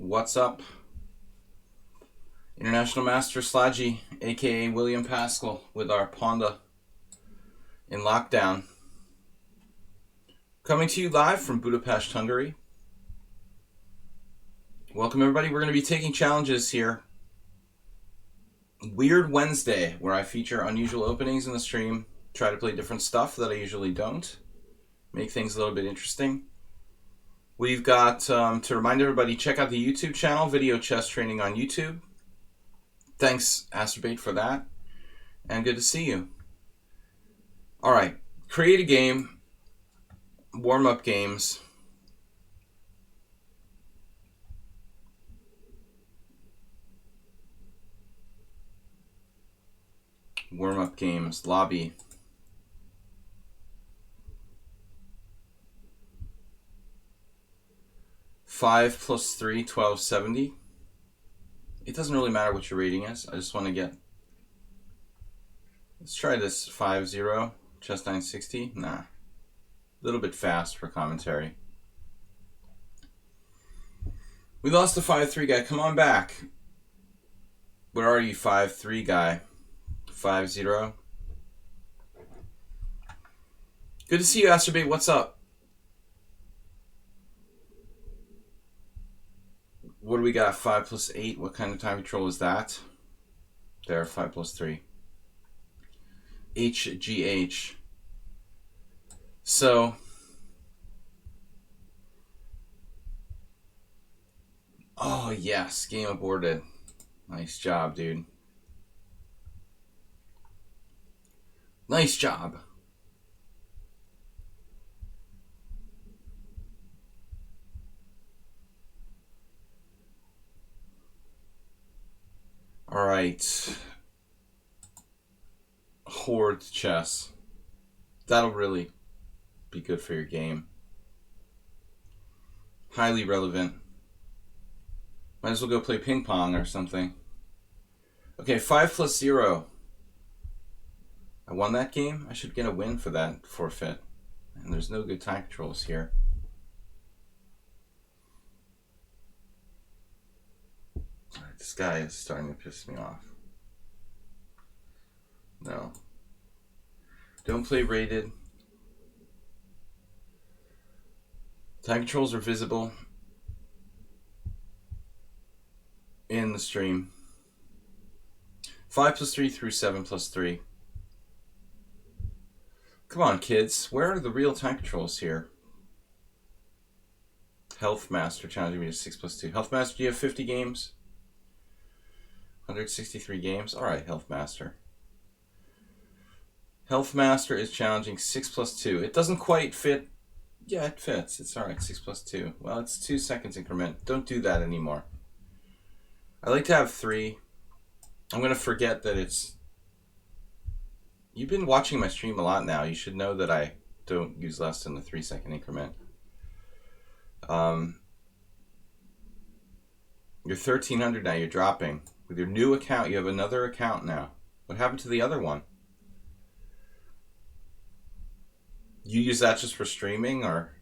What's up? International Master Sladgie, aka William Pascal, with our Ponda in lockdown. Coming to you live from Budapest, Hungary. Welcome everybody. We're going to be taking challenges here. Weird Wednesday, where I feature unusual openings in the stream, try to play different stuff that I usually don't, make things a little bit interesting. We've got, to remind everybody, check out the YouTube channel, Video Chess Training on YouTube. Thanks, Astrobait, for that. And good to see you. All right, create a game, warm-up games. Warm-up games, lobby. Five plus 3, 1270. It doesn't really matter what your rating is. I just want to get... Let's try this 5-0, chess 960. Nah. A little bit fast for commentary. We lost the 5-3 guy. Come on back. Where are you, 5-3 guy? 5-0. Good to see you, Astrobait. What's up? What do we got? 5 plus 8. What kind of time control is that? There, 5 plus 3. HGH. So, oh yes, game aborted. Nice job, dude. Nice job. All right. Horde chess. That'll really be good for your game. Highly relevant. Might as well go play ping pong or something. Okay, 5 plus 0. I won that game. I should get a win for that forfeit. And there's no good time controls here. Alright, this guy is starting to piss me off. No. Don't play rated. Time controls are visible in the stream. 5 plus 3 through 7 plus 3. Come on, kids. Where are the real time controls here? Health Master challenging me to 6 plus 2. Health Master, do you have 50 games? 163 games? Alright, Health Master. Health Master is challenging 6 plus 2. It doesn't quite fit. Yeah, it fits. It's alright, 6 plus 2. Well, it's 2 seconds increment. Don't do that anymore. I like to have 3. I'm going to forget that it's... You've been watching my stream a lot now. You should know that I don't use less than the 3-second increment. You're 1,300 now. You're dropping. With your new account, you have another account now. What happened to the other one? You use that just for streaming, or?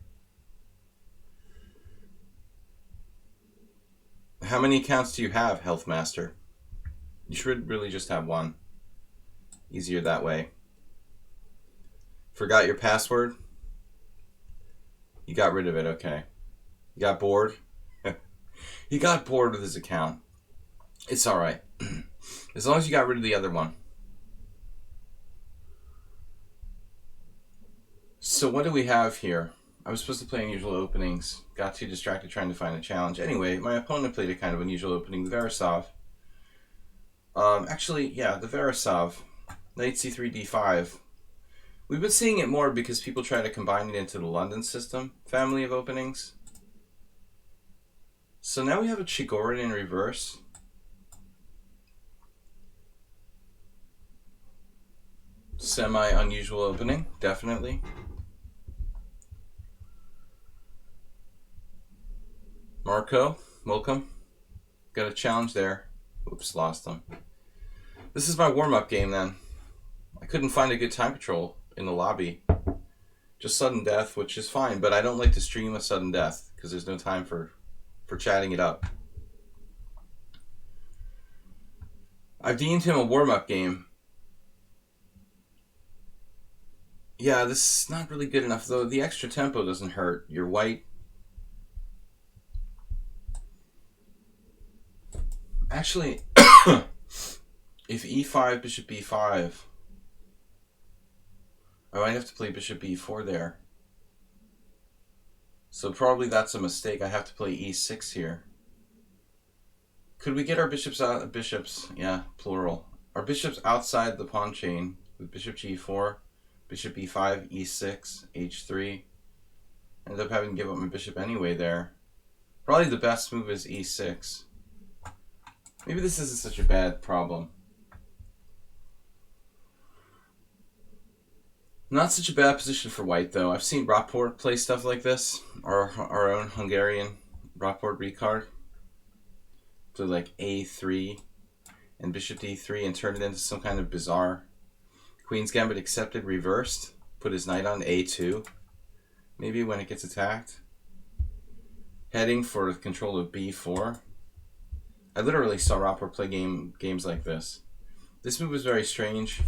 How many accounts do you have, Health Master? You should really just have one. Easier that way. Forgot your password? You got rid of it, okay. You got bored? He got bored with his account. It's alright. As long as you got rid of the other one. So what do we have here? I was supposed to play unusual openings. Got too distracted trying to find a challenge. Anyway, my opponent played a kind of unusual opening, the Verisov. Actually, yeah, the Verisov. Knight c3, d5. We've been seeing it more because people try to combine it into the London system family of openings. So now we have a Chigorin in reverse. Semi-unusual opening, definitely. Marco, welcome. Got a challenge there. Oops, lost him. This is my warm-up game then. I couldn't find a good time control in the lobby. Just sudden death, which is fine, but I don't like to stream a sudden death because there's no time for chatting it up. I've deemed him a warm-up game. Yeah, this is not really good enough, though. The extra tempo doesn't hurt. You're white. Actually, if e5, bishop b5, I might have to play bishop b4 there. So probably that's a mistake. I have to play e6 here. Could we get our bishops out? Bishops, yeah, plural. Our bishops outside the pawn chain with bishop g4, bishop b5, e6, h3. End up having to give up my bishop anyway there. Probably the best move is e6. Maybe this isn't such a bad problem. Not such a bad position for white, though. I've seen Rapport play stuff like this. Our own Hungarian Rapport Ricard. Play like a3 and bishop d3 and turn it into some kind of bizarre Queen's Gambit accepted reversed. Put his knight on a2. Maybe when it gets attacked. Heading for the control of b4. I literally saw Rapport play games like this. This move was very strange.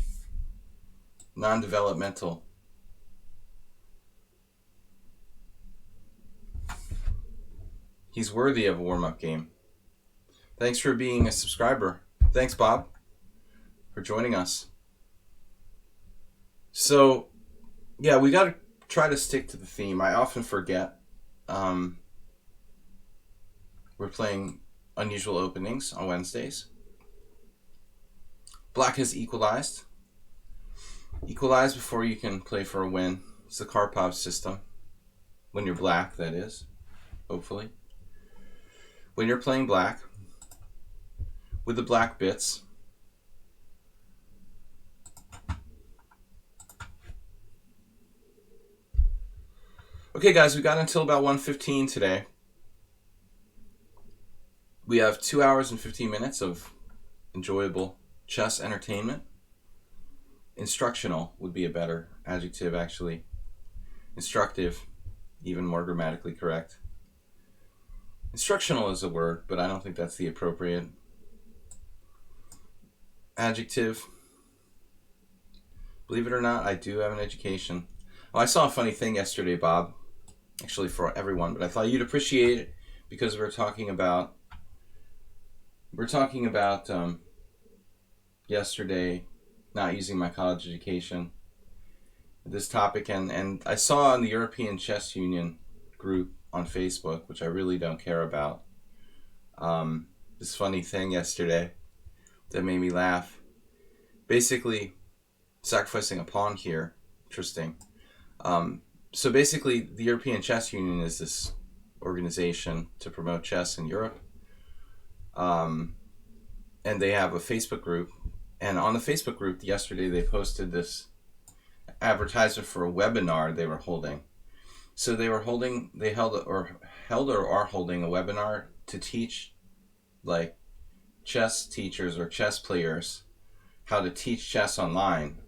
Non-developmental. He's worthy of a warm-up game. Thanks for being a subscriber. Thanks, Bob, for joining us. So, yeah, we got to try to stick to the theme. I often forget. We're playing unusual openings on Wednesdays. Black has equalized. Equalize before you can play for a win. It's the Karpov system. When you're black, that is. Hopefully. When you're playing black, with the black bits, okay, guys, we got until about 1:15 today. We have 2 hours and 15 minutes of enjoyable chess entertainment. Instructional would be a better adjective, actually. Instructive, even more grammatically correct. Instructional is a word, but I don't think that's the appropriate adjective. Believe it or not, I do have an education. Well, I saw a funny thing yesterday, Bob. Actually, for everyone, but I thought you'd appreciate it because we're talking about yesterday not using my college education. This topic, and I saw on the European Chess Union group on Facebook, which I really don't care about, this funny thing yesterday that made me laugh. Basically, sacrificing a pawn here. Interesting. So basically, the European Chess Union is this organization to promote chess in Europe. And they have a Facebook group. And on the Facebook group yesterday, they posted this advertisement for a webinar they were holding. So they held or are holding a webinar to teach, like, chess teachers or chess players how to teach chess online.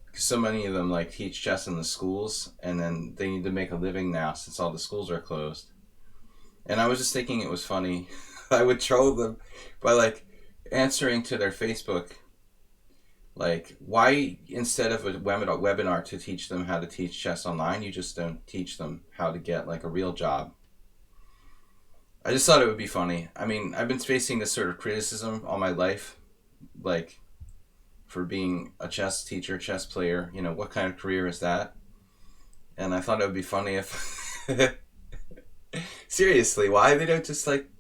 Because so many of them, like, teach chess in the schools, and then they need to make a living now since all the schools are closed. And I was just thinking it was funny. I would troll them by, like, answering to their Facebook, like, why instead of a webinar to teach them how to teach chess online, you just don't teach them how to get, like, a real job. I just thought it would be funny. I mean, I've been facing this sort of criticism all my life, like, for being a chess teacher, chess player. You know, what kind of career is that? And I thought it would be funny if seriously, why they don't just, like,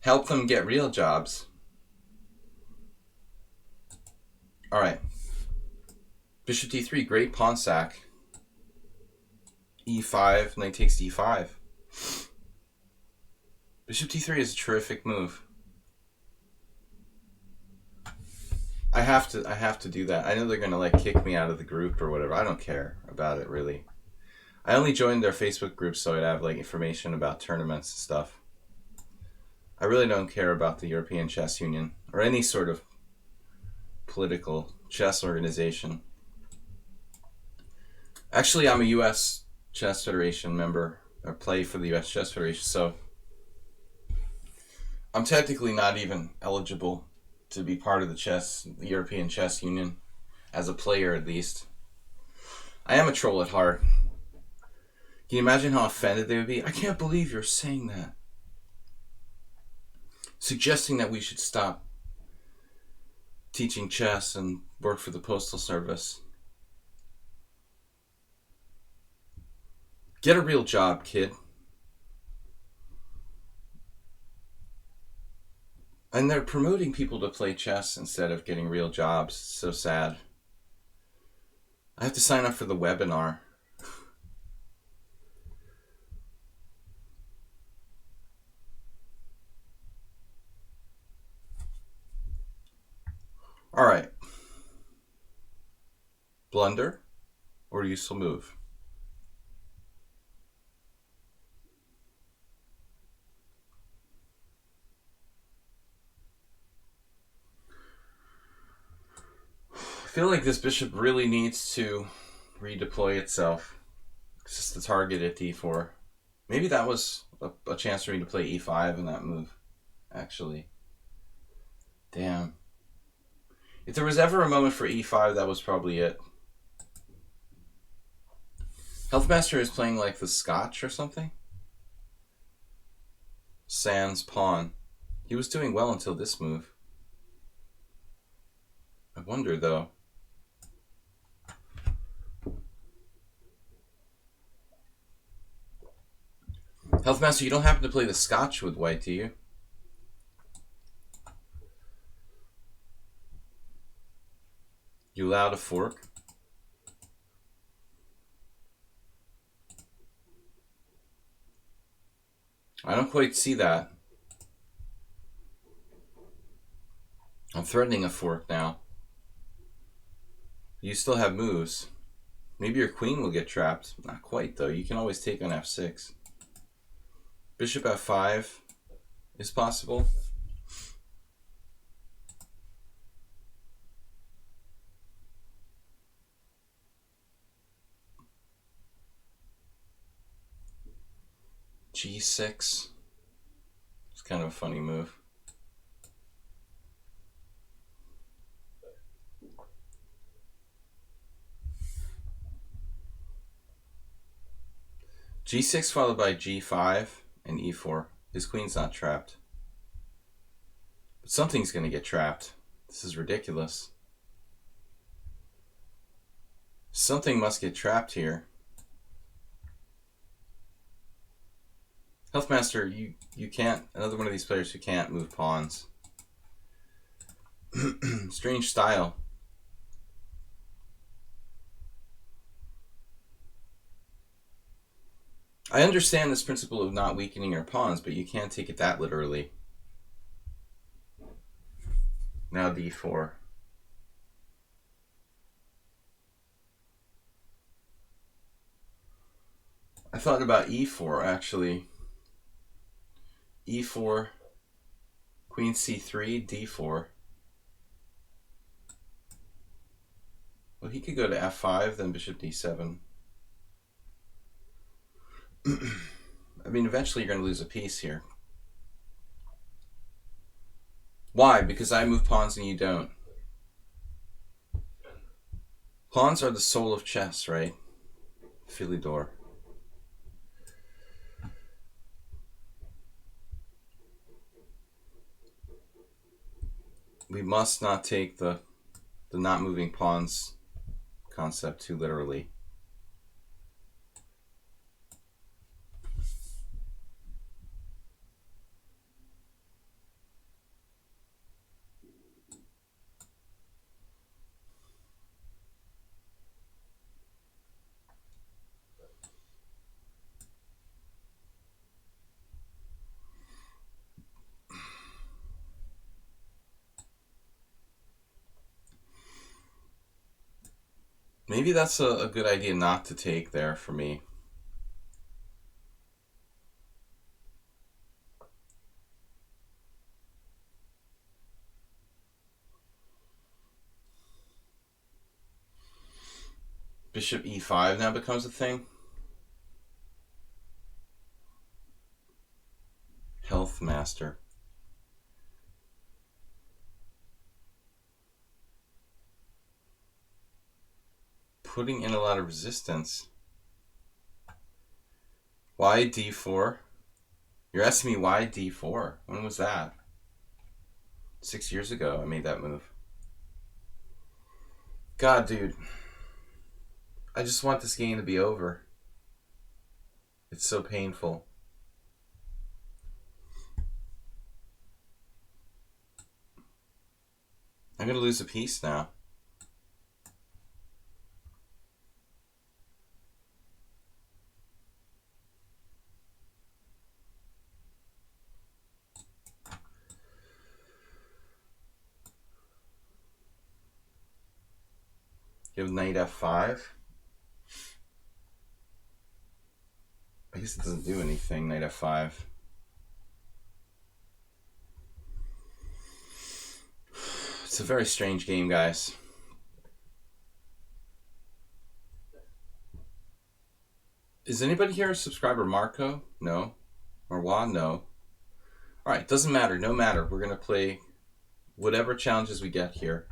help them get real jobs? All right. Bishop d3, great pawn sack. e5, knight takes d5. Bishop d3 is a terrific move. I have to do that. I know they're gonna, like, kick me out of the group or whatever. I don't care about it, really. I only joined their Facebook group so I'd have, like, information about tournaments and stuff. I really don't care about the European Chess Union or any sort of political chess organization. Actually, I'm a U.S. Chess Federation member, or play for the U.S. Chess Federation, so I'm technically not even eligible to be part of the European Chess Union, as a player at least. I am a troll at heart. Can you imagine how offended they would be? I can't believe you're saying that. Suggesting that we should stop teaching chess and work for the Postal Service. Get a real job, kid. And they're promoting people to play chess instead of getting real jobs. So sad. I have to sign up for the webinar. All right. Blunder or useful move? I feel like this bishop really needs to redeploy itself. It's just the target at d4. Maybe that was a chance for me to play e5 in that move, actually. Damn. If there was ever a moment for e5, that was probably it. Healthmaster is playing like the Scotch or something. Sans pawn. He was doing well until this move. I wonder, though. Healthmaster, you don't happen to play the Scotch with white, do you? You allowed a fork? I don't quite see that. I'm threatening a fork now. You still have moves. Maybe your queen will get trapped. Not quite, though. You can always take on f6. Bishop f5 is possible. g6. It's kind of a funny move. g6 followed by g5 and e4. His queen's not trapped. But something's going to get trapped. This is ridiculous. Something must get trapped here. Healthmaster, you can't, another one of these players who can't move pawns. Strange style. I understand this principle of not weakening your pawns, but you can't take it that literally. Now d4. I thought about e4 actually. e4, queen c3, d4. Well, he could go to f5, then bishop d7. I mean, eventually you're going to lose a piece here. Why? Because I move pawns and you don't. Pawns are the soul of chess, right? Philidor. We must not take the not moving pawns concept too literally. Maybe that's a good idea not to take there for me. Bishop e5 now becomes a thing. Healthmaster. putting in a lot of resistance. Why d4? You're asking me why d4? When was that? 6 years ago I made that move. God, dude. I just want this game to be over. It's so painful. I'm gonna lose a piece now. You have knight f5. I guess it doesn't do anything, knight f5. It's a very strange game, guys. Is anybody here a subscriber? Marco? No. Marwa? No. Alright, doesn't matter. No matter. We're going to play whatever challenges we get here.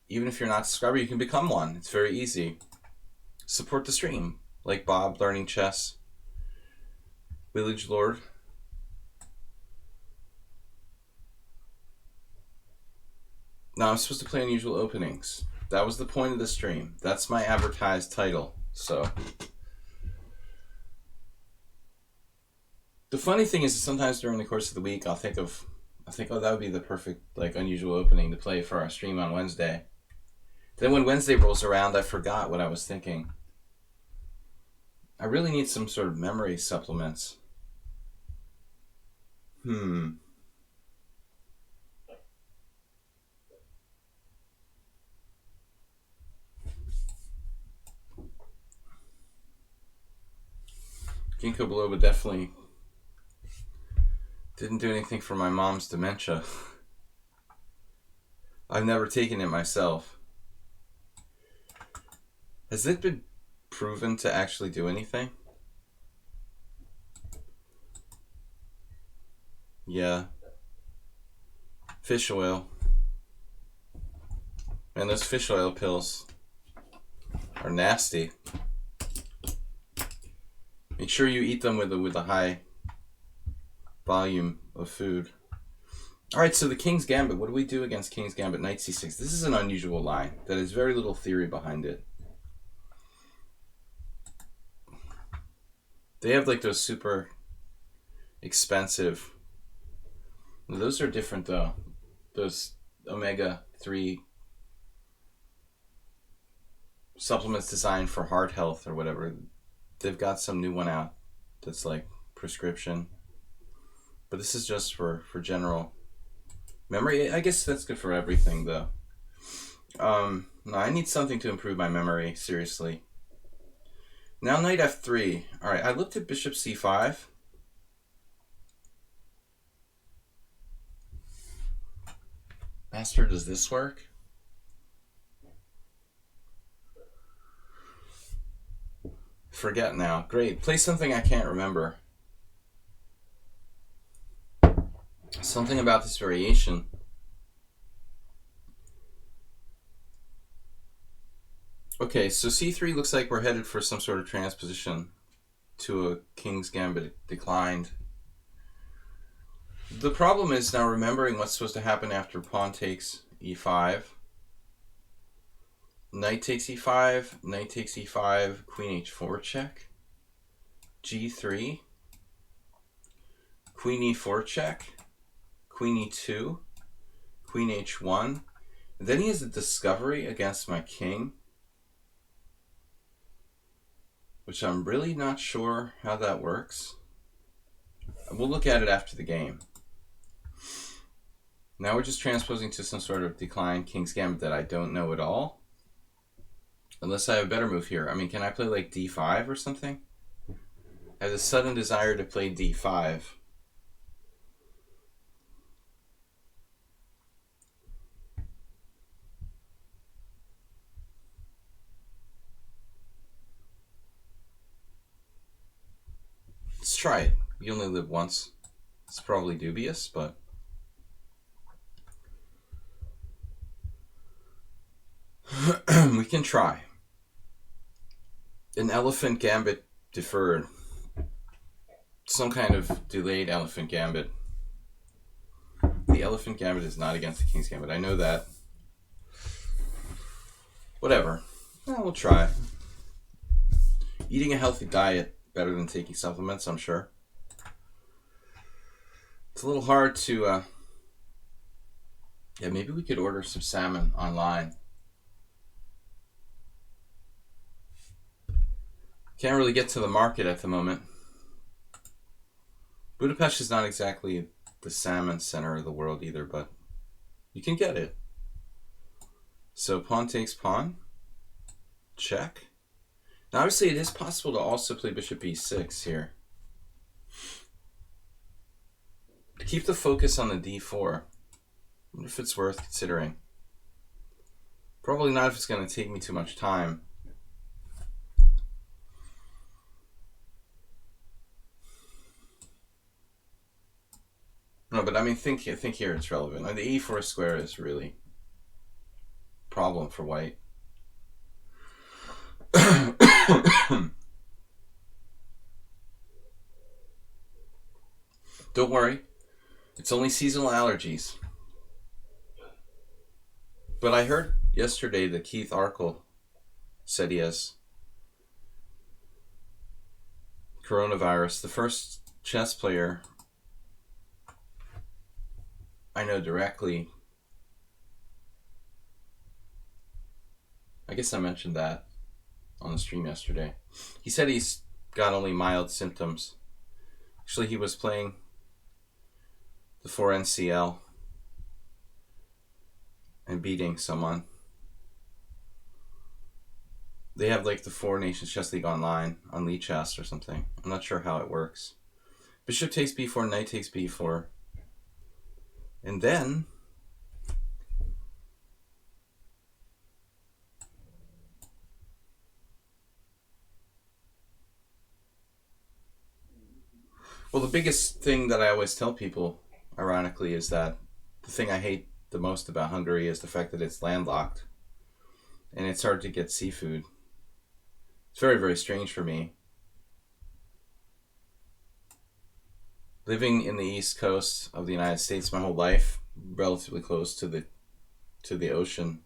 Even if you're not a subscriber, you can become one. It's very easy. Support the stream. Like Bob, Learning Chess, Village Lord. Now I'm supposed to play unusual openings. That was the point of the stream. That's my advertised title. So the funny thing is that sometimes during the course of the week I'll think, oh, that would be the perfect unusual opening to play for our stream on Wednesday. Then when Wednesday rolls around, I forgot what I was thinking. I really need some sort of memory supplements. Ginkgo biloba definitely didn't do anything for my mom's dementia. I've never taken it myself. Has it been proven to actually do anything? Yeah. Fish oil. Man, those fish oil pills are nasty. Make sure you eat them with a high volume of food. Alright, so the King's Gambit. What do we do against King's Gambit? Knight c6. This is an unusual line that has very little theory behind it. They have like those super expensive... Those are different though. Those omega-3 supplements designed for heart health or whatever. They've got some new one out that's like prescription. But this is just for general memory. I guess that's good for everything though. No, I need something to improve my memory, seriously. Now knight f3. Alright, I looked at bishop c5. Master, does this work? Forget now. Great. Play something I can't remember. Something about this variation. Okay, so c3 looks like we're headed for some sort of transposition to a King's Gambit declined. The problem is now remembering what's supposed to happen after pawn takes e5. Knight takes e5, knight takes e5, queen h4 check, g3, queen e4 check, queen e2, queen h1. And then he has a discovery against my king, which I'm really not sure how that works. We'll look at it after the game. Now we're just transposing to some sort of declined King's Gambit that I don't know at all. Unless I have a better move here. I mean, can I play like d5 or something? I have a sudden desire to play d5. Let's try it. You only live once. It's probably dubious, but... We can try. An elephant gambit deferred. Some kind of delayed elephant gambit. The elephant gambit is not against the king's gambit. I know that. Whatever. We'll try. Eating a healthy diet better than taking supplements, I'm sure. It's a little hard to... Yeah, maybe we could order some salmon online. Can't really get to the market at the moment. Budapest is not exactly the salmon center of the world either, but you can get it. So pawn takes pawn. Check. Now obviously it is possible to also play bishop e6 here. To keep the focus on the d4. I wonder if it's worth considering. Probably not if it's going to take me too much time. No, but I mean, think here it's relevant. And the e4 square is really a problem for white. Don't worry. It's only seasonal allergies. But I heard yesterday that Keith Arkell said he has coronavirus. The first chess player I know directly. I guess I mentioned that on the stream yesterday. He said he's got only mild symptoms. Actually, he was playing the 4NCL and beating someone. They have like the 4 Nations Chess League online on lichess or something. I'm not sure how it works. Bishop takes b4, knight takes b4. And then well, the biggest thing that I always tell people, ironically, is that the thing I hate the most about Hungary is the fact that it's landlocked and it's hard to get seafood. It's very, very strange for me. Living in the east coast of the United States my whole life, relatively close to the ocean.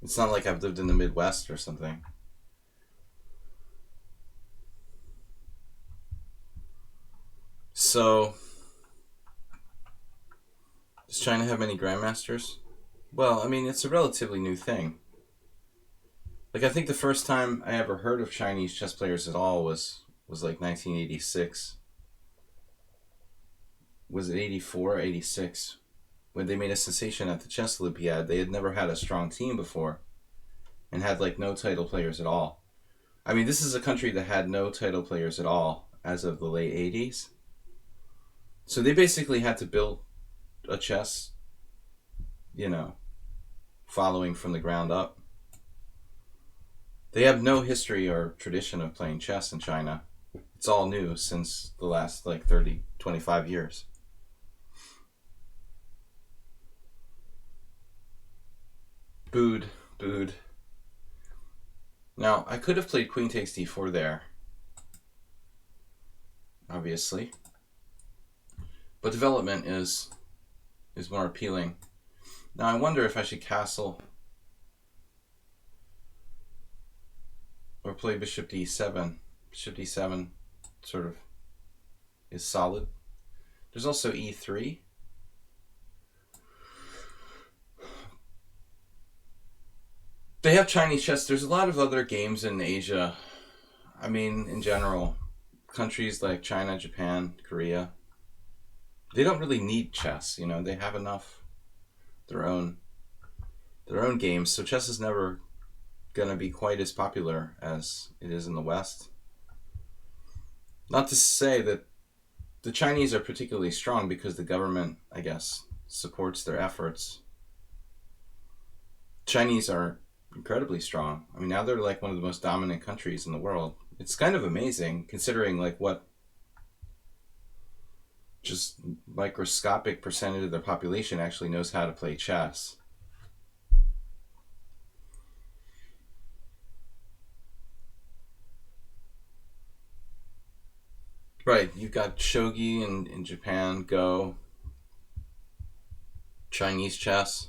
It's not like I've lived in the Midwest or something. So, does China have many grandmasters? Well, I mean, it's a relatively new thing. Like, I think the first time I ever heard of Chinese chess players at all was like 1986. Was it 84 or 86? When they made a sensation at the Chess Olympiad. They had never had a strong team before and had like no title players at all. I mean, this is a country that had no title players at all as of the late 80s. So they basically had to build a chess, following from the ground up. They have no history or tradition of playing chess in China. It's all new since the last 30, 25 years. Booed. Now, I could have played queen takes d4 there. Obviously. But development is more appealing. Now, I wonder if I should castle or play bishop d7. Bishop d7 sort of is solid. There's also e3. They have Chinese chess. There's a lot of other games in Asia. I mean, in general, countries like China, Japan, Korea, they don't really need chess. They have enough their own games. So chess is never going to be quite as popular as it is in the West. Not to say that the Chinese are particularly strong because the government, I guess, supports their efforts. Chinese are incredibly strong. I mean, now they're like one of the most dominant countries in the world. It's kind of amazing considering what just microscopic percentage of their population actually knows how to play chess. Right, you've got shogi in Japan, Go, Chinese chess.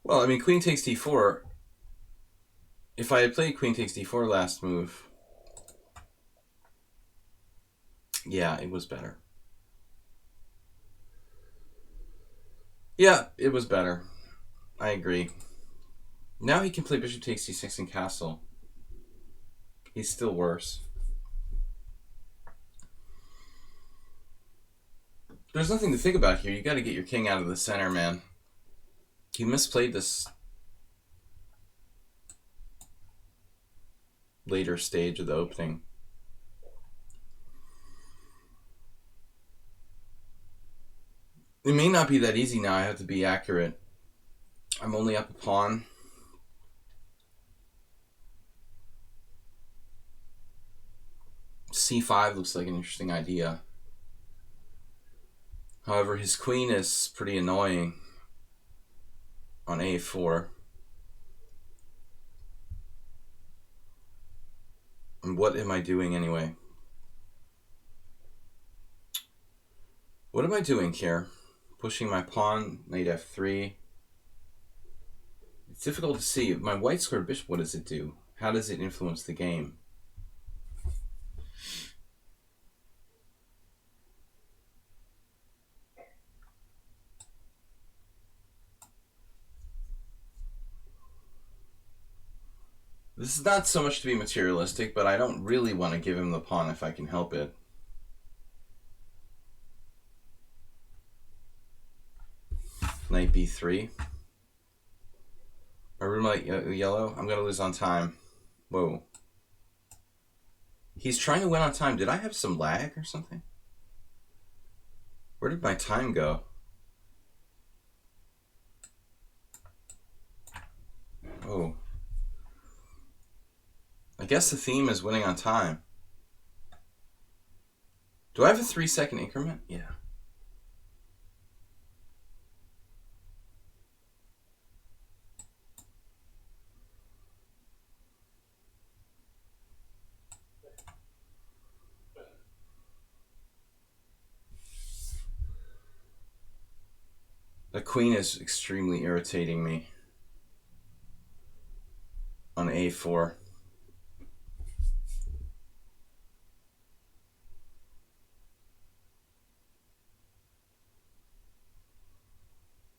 Well, I mean, queen takes d4. If I had played queen takes d4 last move, yeah, it was better. Yeah, it was better. I agree. Now he can play bishop takes d6 and castle. He's still worse. There's nothing to think about here. You got to get your king out of the center, man. He misplayed this later stage of the opening. It may not be that easy now. I have to be accurate. I'm only up a pawn. C5 looks like an interesting idea. However, his queen is pretty annoying on A4. And what am I doing anyway? What am I doing here? Pushing my pawn, knight F3. It's difficult to see. My white square bishop, what does it do? How does it influence the game? This is not so much to be materialistic, but I don't really want to give him the pawn if I can help it. Knight B3. My room light yellow. I'm going to lose on time. Whoa. He's trying to win on time. Did I have some lag or something? Where did my time go? Oh. I guess the theme is winning on time. Do I have a 3-second increment? Yeah. The queen is extremely irritating me on A4.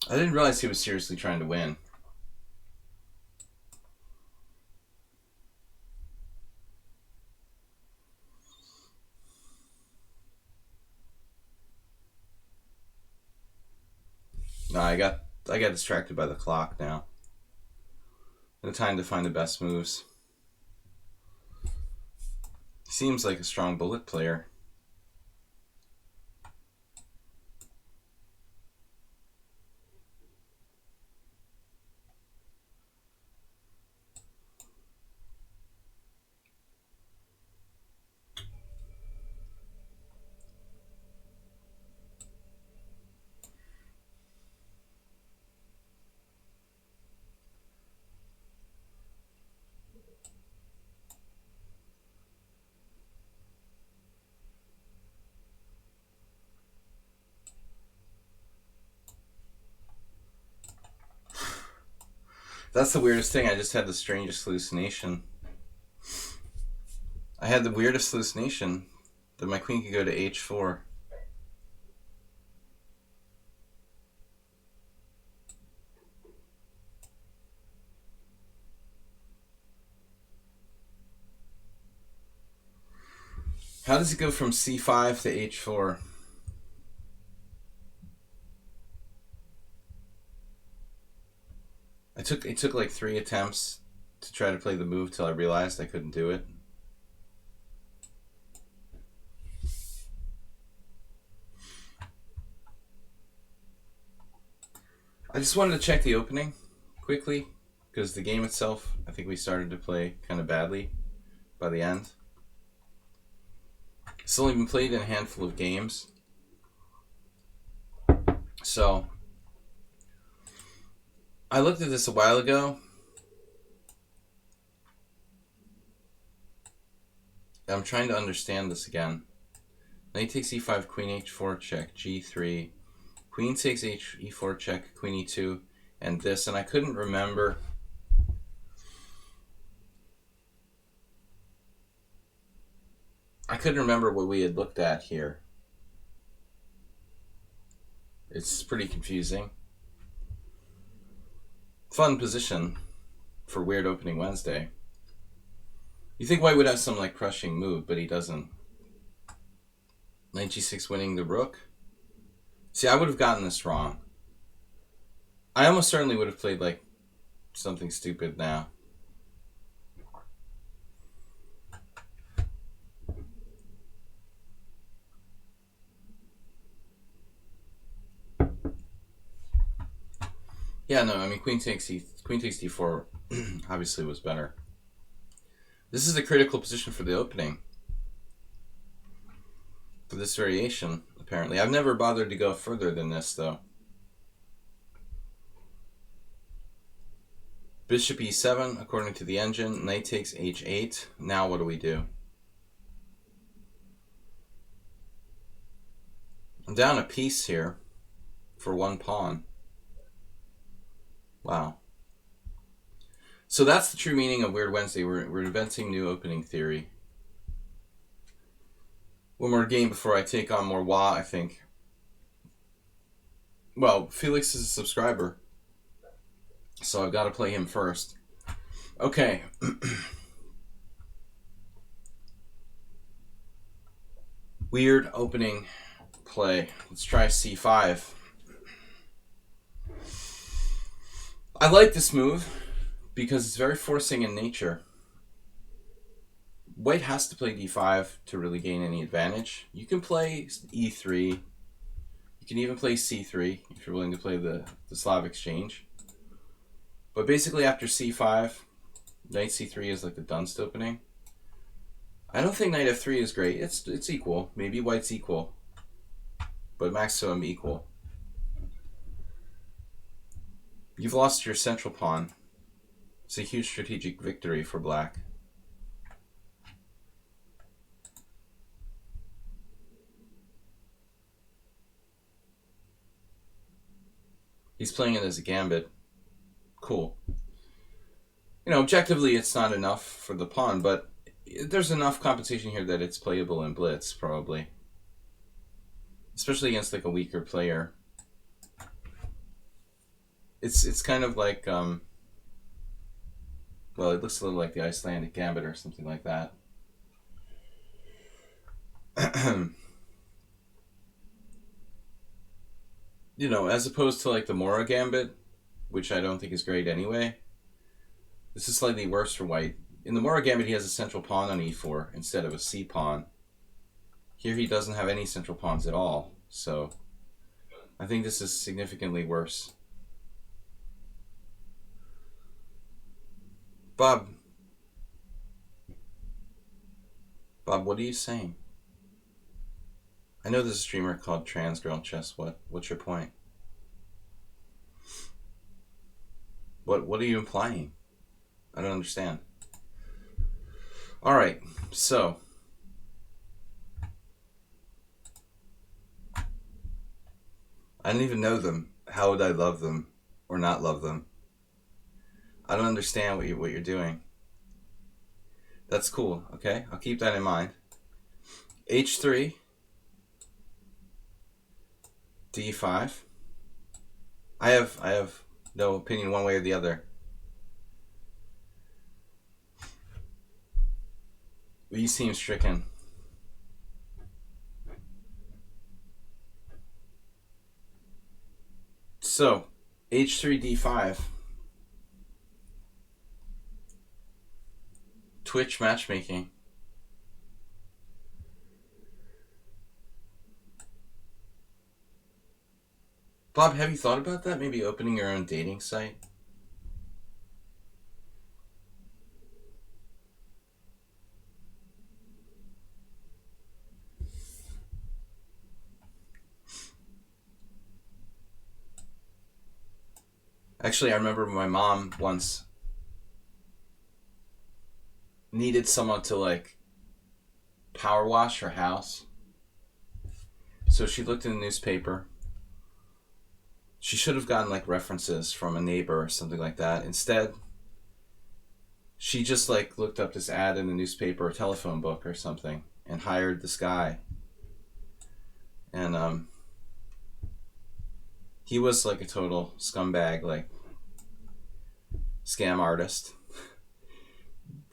I didn't realize he was seriously trying to win. No, I got distracted by the clock now. No time to find the best moves. Seems like a strong bullet player. That's the weirdest thing. I just had the strangest hallucination. I had the weirdest hallucination that my queen could go to H4. How does it go from C5 to H4? It took like 3 attempts to try to play the move till I realized I couldn't do it. I just wanted to check the opening quickly because the game itself, I think we started to play kind of badly by the end. It's only been played in a handful of games. So I looked at this a while ago. I'm trying to understand this again. Knight takes e5, queen h4, check, g3. Queen takes e4, check, queen e2, and this. And I couldn't remember. I couldn't remember what we had looked at here. It's pretty confusing. Fun position for weird opening Wednesday. You think White would have some like crushing move, but he doesn't. Knight g6 winning the rook. See, I would have gotten this wrong. I almost certainly would have played like something stupid now. Yeah, no, I mean queen takes d4 obviously was better. This is a critical position for the opening. For this variation, apparently. I've never bothered to go further than this, though. Bishop e7, according to the engine. Knight takes h8. Now what do we do? I'm down a piece here for one pawn. Wow. So that's the true meaning of Weird Wednesday. We're inventing new opening theory. One more game before I take on more Wah, I think. Well, Felix is a subscriber, so I've got to play him first. Okay. Weird opening play. Let's try c5. I like this move because it's very forcing in nature. White has to play d5 to really gain any advantage. You can play e3. You can even play c3 if you're willing to play the Slav exchange. But basically after c5, knight c3 is like the dunst opening. I don't think knight f3 is great. It's equal. Maybe white's equal. But maximum equal. You've lost your central pawn. It's a huge strategic victory for black. He's playing it as a gambit. Cool. You know, objectively it's not enough for the pawn, but there's enough compensation here that it's playable in blitz, probably. Especially against like a weaker player. It's kind of like, well, it looks a little like the Icelandic gambit or something like that. You know, as opposed to like the Mora gambit, which I don't think is great anyway. This is slightly worse for white. In the Mora gambit, he has a central pawn on e4 instead of a c pawn. Here he doesn't have any central pawns at all, so I think this is significantly worse. Bob, what are you saying? I know there's a streamer called Trans Girl Chess. What's your point? What are you implying? I don't understand. All right, so I don't even know them. How would I love them or not love them? I don't understand what you're doing. That's cool. Okay, I'll keep that in mind. H3, D5. I have no opinion one way or the other. You seem stricken. So, H3, D5. Twitch matchmaking. Bob, have you thought about that? Maybe opening your own dating site? Actually, I remember my mom once needed someone to like power wash her house. So she looked in the newspaper. She should have gotten like references from a neighbor or something like that. Instead, she just like looked up this ad in the newspaper or telephone book or something and hired this guy. And he was like a total scumbag, like scam artist.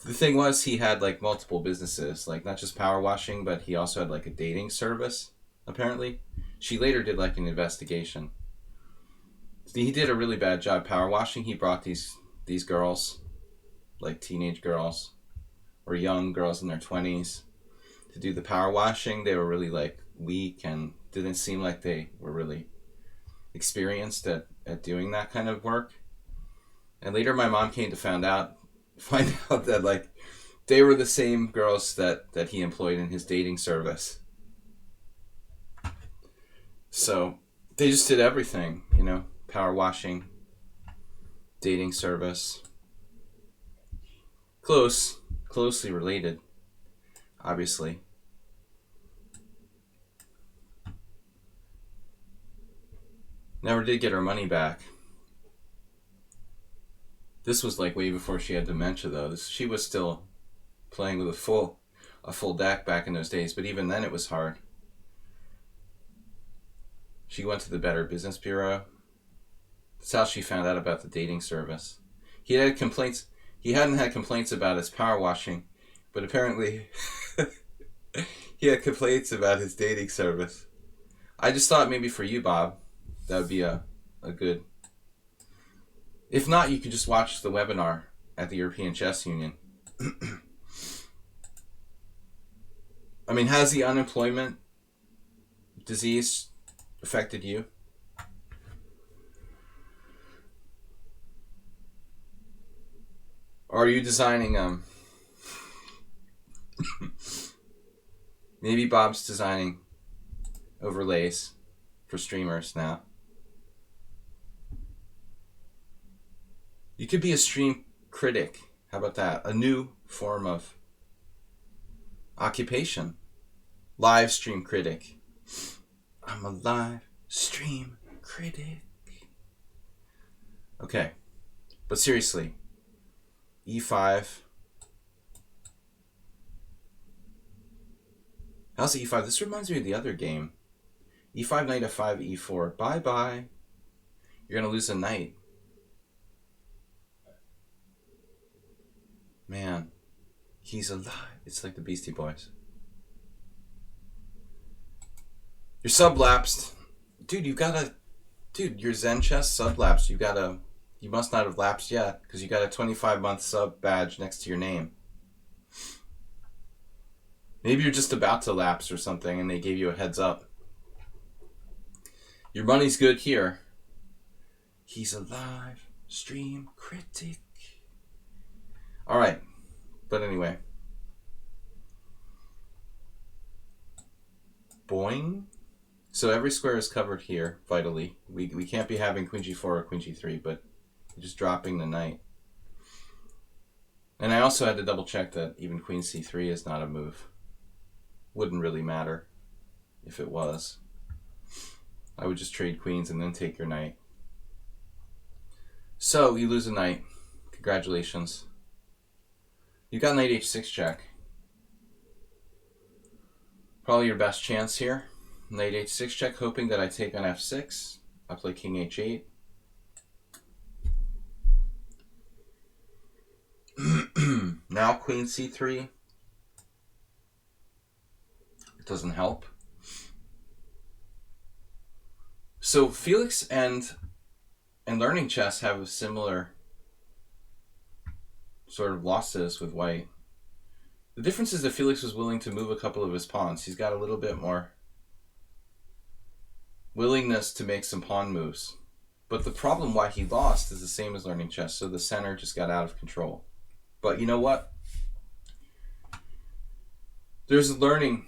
The thing was, he had like multiple businesses, like not just power washing, but he also had like a dating service, apparently. She later did like an investigation. He did a really bad job power washing. He brought these girls, like teenage girls or young girls in their 20s, to do the power washing. They were really like weak and didn't seem like they were really experienced at doing that kind of work. And later my mom came to find out that like they were the same girls that he employed in his dating service. So they just did everything, you know, power washing, dating service. Closely related, obviously. Never did get her money back. This was like way before she had dementia, though. She was still playing with a full deck back in those days, but even then it was hard. She went to the Better Business Bureau. That's how she found out about the dating service. He hadn't had complaints about his power washing, but apparently he had complaints about his dating service. I just thought maybe for you, Bob, that would be a good... If not, you could just watch the webinar at the European Chess Union. I mean, has the unemployment disease affected you? Or are you designing, maybe Bob's designing overlays for streamers now. You could be a stream critic. How about that? A new form of occupation. Live stream critic. I'm a live stream critic. Okay. But seriously. E5. How's the E5? This reminds me of the other game. E5, knight F5, E4. Bye-bye. You're going to lose a knight. Man, he's alive. It's like the Beastie Boys. You're sublapsed. Dude, your Zen chess sublapsed. You must not have lapsed yet, because you got a 25-month sub badge next to your name. Maybe you're just about to lapse or something, and they gave you a heads up. Your money's good here. He's a live stream critic. Alright, but anyway. Boing. So every square is covered here, vitally. We can't be having queen g4 or queen g3, but just dropping the knight. And I also had to double check that even queen c3 is not a move. Wouldn't really matter if it was. I would just trade queens and then take your knight. So you lose a knight. Congratulations. You got knight h6 check. Probably your best chance here. Knight h6 check, hoping that I take on f6. I play king h8. Now queen c3. It doesn't help. So Felix and Learning Chess have a similar sort of losses with white. The difference is that Felix was willing to move a couple of his pawns. He's got a little bit more willingness to make some pawn moves. But the problem why he lost is the same as Learning Chess, so the center just got out of control. But you know what? There's a learning,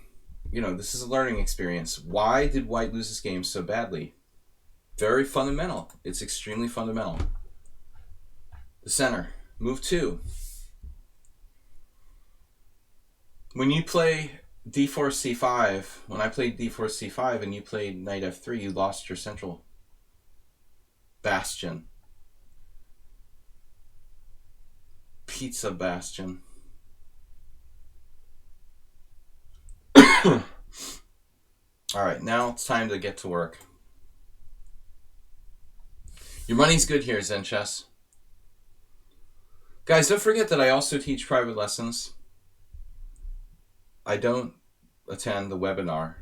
this is a learning experience. Why did white lose this game so badly? Very fundamental. It's extremely fundamental. The center. Move 2. When you play d4 c5. When I played d4 c5 and you played knight f3, you lost your central bastion. Pizza bastion. All right, now it's time to get to work. Your money's good here, Zen Chess. Guys, don't forget that I also teach private lessons. I don't attend the webinar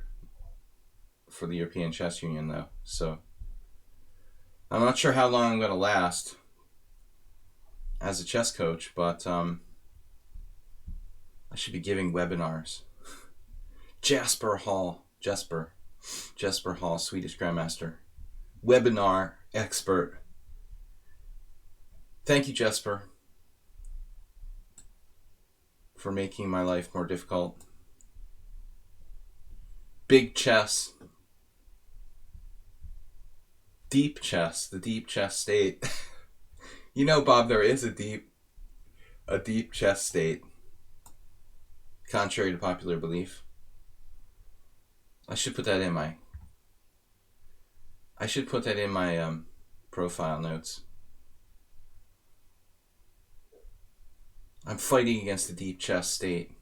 for the European Chess Union, though, so I'm not sure how long I'm going to last as a chess coach, but I should be giving webinars. Jesper Hall, Swedish Grandmaster, webinar expert. Thank you, Jesper, for making my life more difficult. Big chess. Deep chess, the deep chess state. You know, Bob, there is a deep chess state, contrary to popular belief. I should put that in my profile notes. I'm fighting against the deep chess state.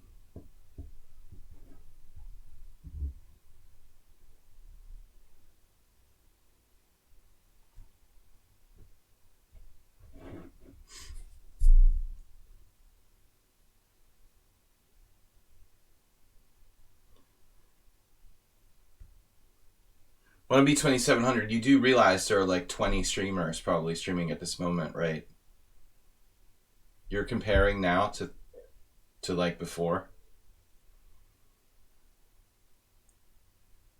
When I be 2,700, you do realize there are like 20 streamers probably streaming at this moment, right? You're comparing now to like before.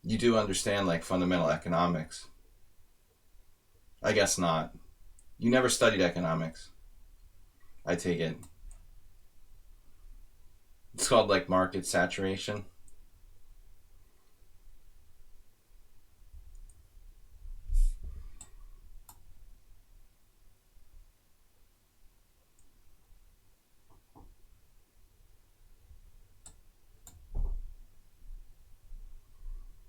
You do understand like fundamental economics. I guess not. You never studied economics. I take it. It's called like market saturation.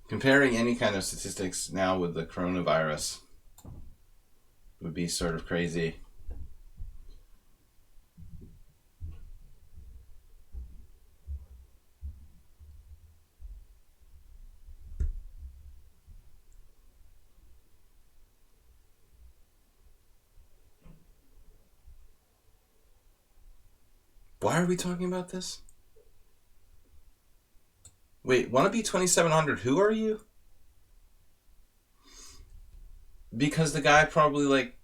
Comparing any kind of statistics now with the coronavirus would be sort of crazy. Why are we talking about this? Wait, wanna be 2,700? Who are you? Because the guy probably like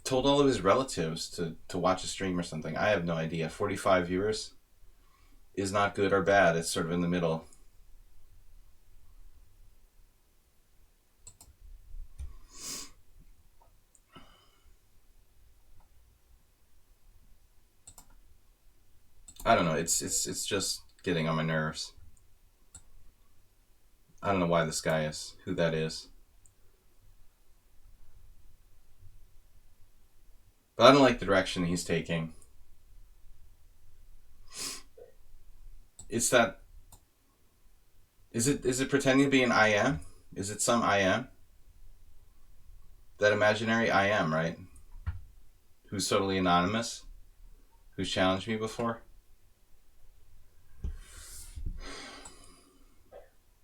told all of his relatives to watch a stream or something. I have no idea. 45 viewers is not good or bad. It's sort of in the middle. I don't know. It's just getting on my nerves. I don't know why this guy is, who that is. But I don't like the direction he's taking. It's that... Is it pretending to be an IM? Is it some IM? That imaginary IM, right? Who's totally anonymous? Who's challenged me before?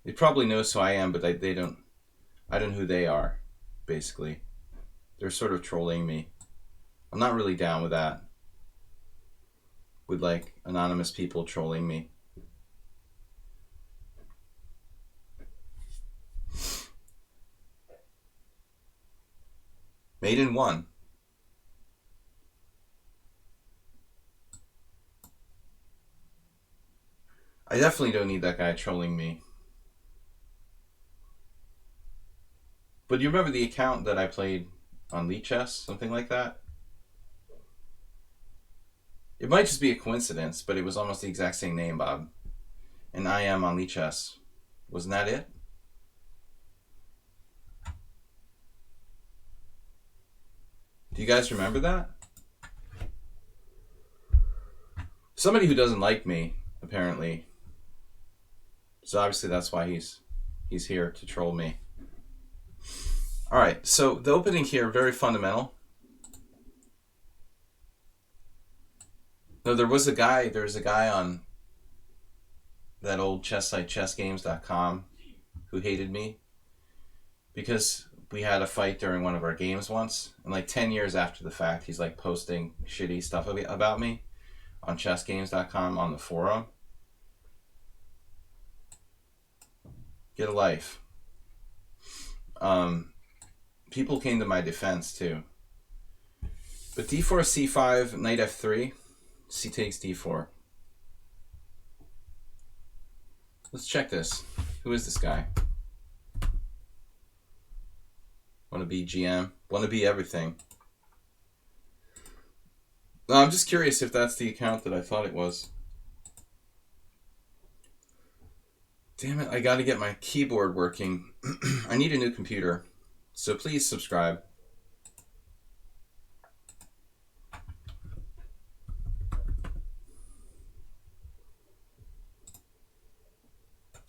They probably knows who I am, but they don't... I don't know who they are, basically. They're sort of trolling me. I'm not really down with that. With, like, anonymous people trolling me. Made in one. I definitely don't need that guy trolling me. But you remember the account that I played on lichess? Something like that? It might just be a coincidence, but it was almost the exact same name, Bob. And I am on lichess. Wasn't that it? Do you guys remember that? Somebody who doesn't like me, apparently. So obviously that's why he's here to troll me. All right, so the opening here, very fundamental. No, there was a guy on that old chess site, chessgames.com, who hated me because we had a fight during one of our games once, and like 10 years after the fact, he's like posting shitty stuff about me on chessgames.com on the forum. Get a life. People came to my defense too. But d4, c5, knight f3, c takes d4. Let's check this. Who is this guy? Want to be GM? Want to be everything? No, I'm just curious if that's the account that I thought it was. Damn it, I gotta get my keyboard working. I need a new computer. So please subscribe.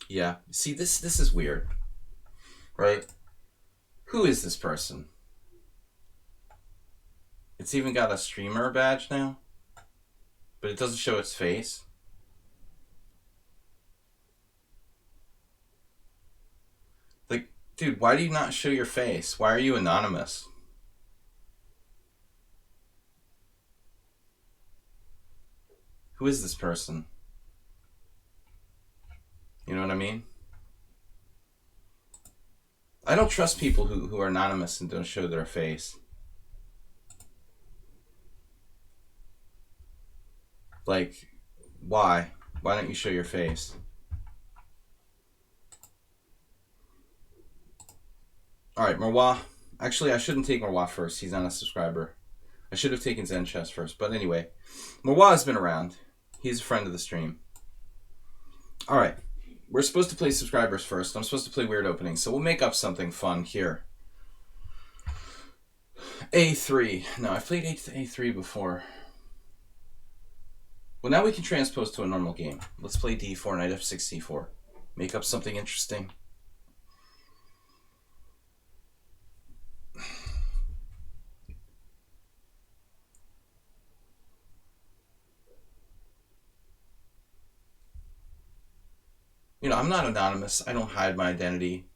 Yeah, see, this is weird. Right? Who is this person? It's even got a streamer badge now, but it doesn't show its face. Like, dude, why do you not show your face? Why are you anonymous? Who is this person? You know what I mean? I don't trust people who are anonymous and don't show their face. Like, why? Why don't you show your face? Alright, Marwa. Actually, I shouldn't take Marwa first. He's not a subscriber. I should have taken Zen Chess first. But anyway, Marwa has been around. He's a friend of the stream. Alright. We're supposed to play subscribers first. I'm supposed to play weird openings. So we'll make up something fun here. A3. No, I've played A3 before. Well, now we can transpose to a normal game. Let's play D4, knight F6, C4. Make up something interesting. You know, I'm not anonymous. I don't hide my identity.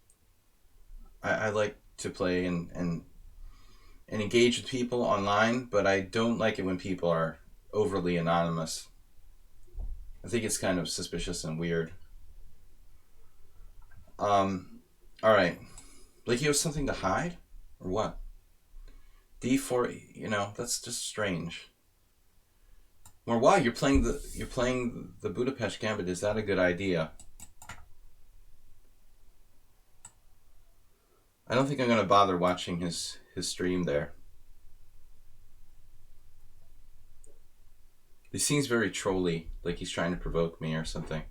I like to play and engage with people online, but I don't like it when people are overly anonymous. I think it's kind of suspicious and weird. Alright. Like you have something to hide? Or what? D4, you know, that's just strange. Or why you're playing the Budapest Gambit, is that a good idea? I don't think I'm gonna bother watching his stream there. He seems very trolly, like he's trying to provoke me or something.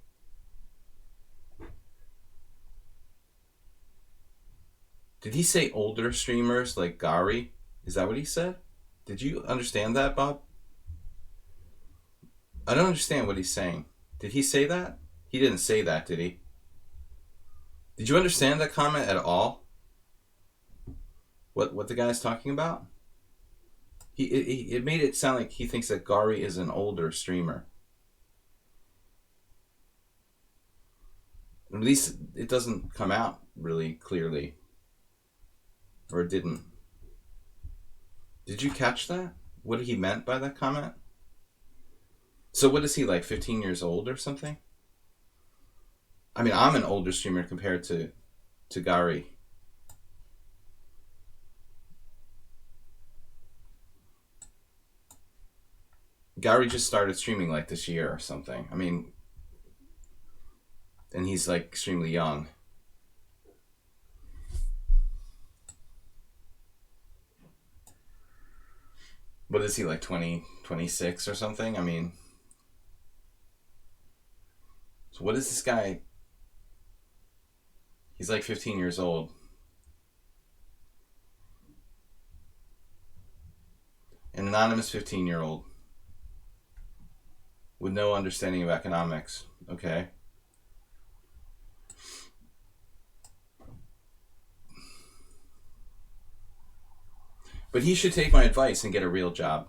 Did he say older streamers like Gary? Is that what he said? Did you understand that, Bob? I don't understand what he's saying. Did he say that? He didn't say that, did he? Did you understand that comment at all? What the guy's talking about? It made it sound like he thinks that Gary is an older streamer. At least it doesn't come out really clearly. Or it didn't. Did you catch that? What he meant by that comment? So what is he, like 15 years old or something? I mean, I'm an older streamer compared to Gary. Gary just started streaming like this year or something. I mean, and he's like extremely young. What is he, like 20, 26 or something? I mean, so what is this guy? He's like 15 years old. An anonymous 15-year-old with no understanding of economics. Okay. But he should take my advice and get a real job.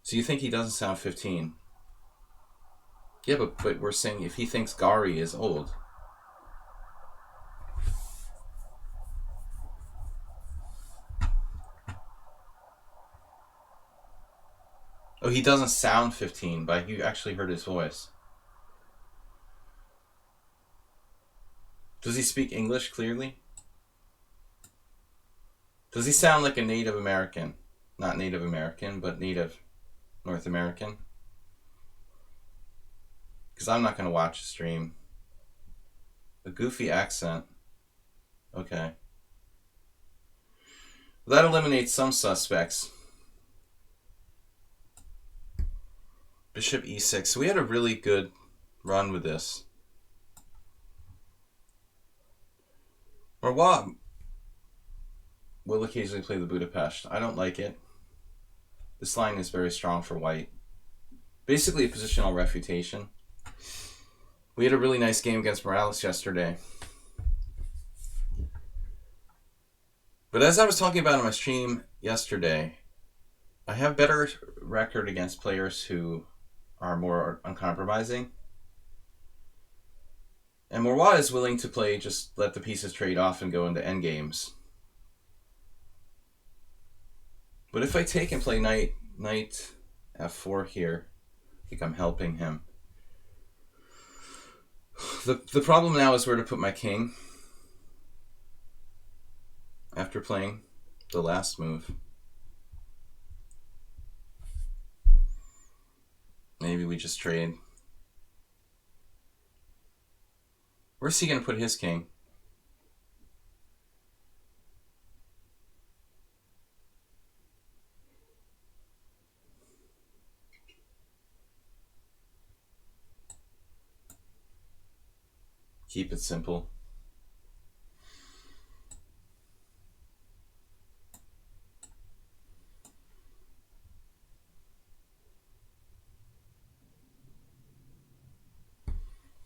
So you think he doesn't sound 15? Yeah, but we're saying if he thinks Gari is old. Oh, he doesn't sound 15, but you actually heard his voice. Does he speak English clearly? Does he sound like a Native American? Not Native American, but Native North American? Because I'm not going to watch the stream. A goofy accent. Okay. Well, that eliminates some suspects. Bishop e6. So we had a really good run with this. Marwa will occasionally play the Budapest. I don't like it. This line is very strong for white. Basically a positional refutation. We had a really nice game against Morales yesterday. But as I was talking about on my stream yesterday, I have better record against players who are more uncompromising. And Marwa is willing to play, just let the pieces trade off and go into endgames. But if I take and play knight f4 here, I think I'm helping him. The problem now is where to put my king after playing the last move. Maybe we just trade. Where's he going to put his king? Keep it simple.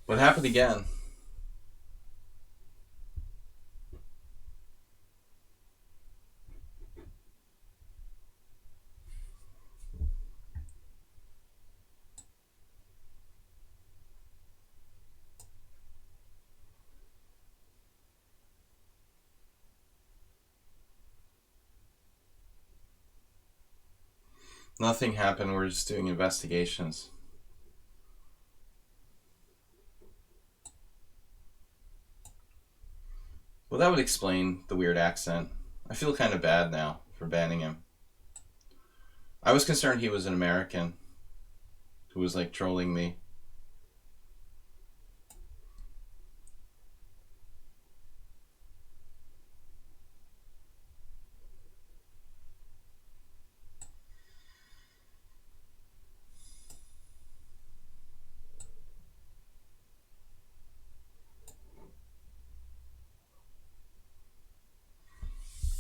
What happened again? Nothing happened. We're just doing investigations. Well, that would explain the weird accent. I feel kind of bad now for banning him. I was concerned he was an American who was like trolling me.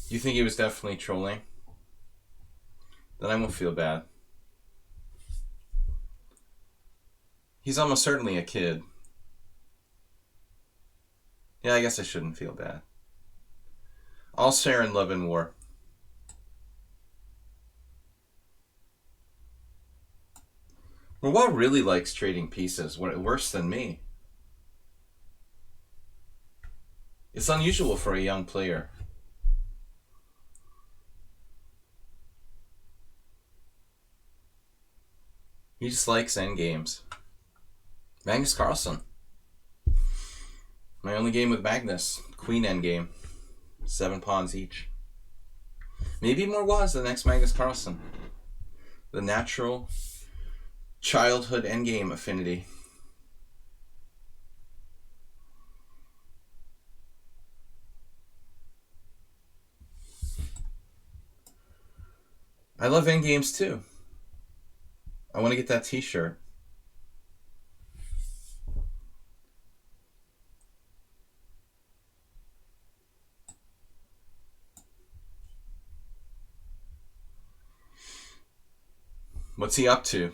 You think he was definitely trolling? Then I won't feel bad. He's almost certainly a kid. Yeah, I guess I shouldn't feel bad. All share in love and war. Marwa really likes trading pieces. Worse than me. It's unusual for a young player. He just likes endgames. Magnus Carlsen. My only game with Magnus. Queen endgame. 7 pawns each. Maybe Marwa is the next Magnus Carlsen. The natural childhood endgame affinity. I love endgames too. I want to get that t-shirt. What's he up to?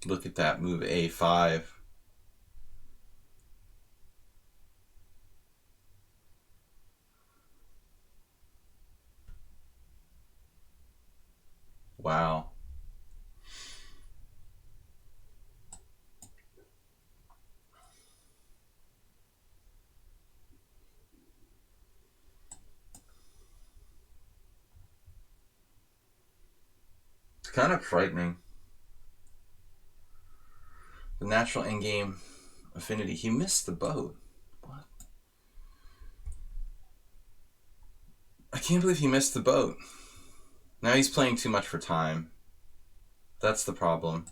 Look at that move, A5. Wow. It's kind of frightening. The natural endgame affinity. He missed the boat. What? I can't believe he missed the boat. Now he's playing too much for time. That's the problem.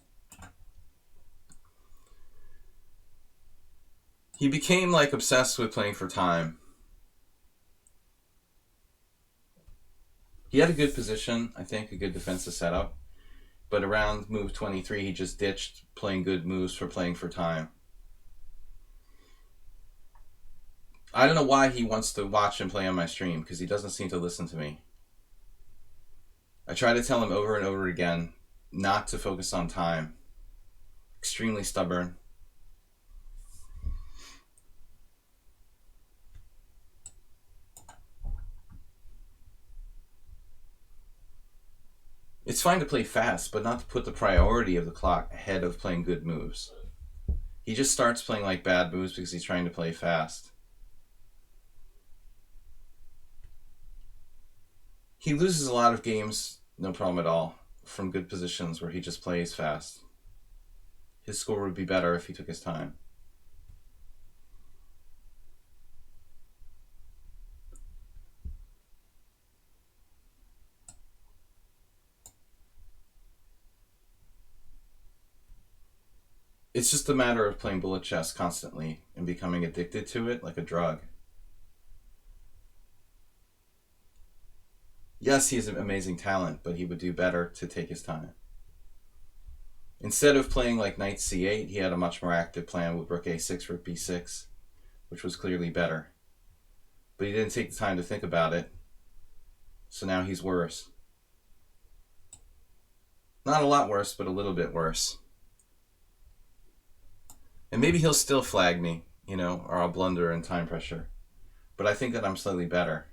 He became like obsessed with playing for time. He had a good position, I think, a good defensive setup. But around move 23, he just ditched playing good moves for playing for time. I don't know why he wants to watch and play on my stream, because he doesn't seem to listen to me. I try to tell him over and over again not to focus on time. Extremely stubborn. It's fine to play fast, but not to put the priority of the clock ahead of playing good moves. He just starts playing like bad moves because he's trying to play fast. He loses a lot of games, no problem at all, from good positions where he just plays fast. His score would be better if he took his time. It's just a matter of playing bullet chess constantly and becoming addicted to it like a drug. Yes, he has an amazing talent, but he would do better to take his time. Instead of playing like knight c8, he had a much more active plan with rook a6, rook b6, which was clearly better. But he didn't take the time to think about it, so now he's worse. Not a lot worse, but a little bit worse. And maybe he'll still flag me, or I'll blunder in time pressure. But I think that I'm slightly better.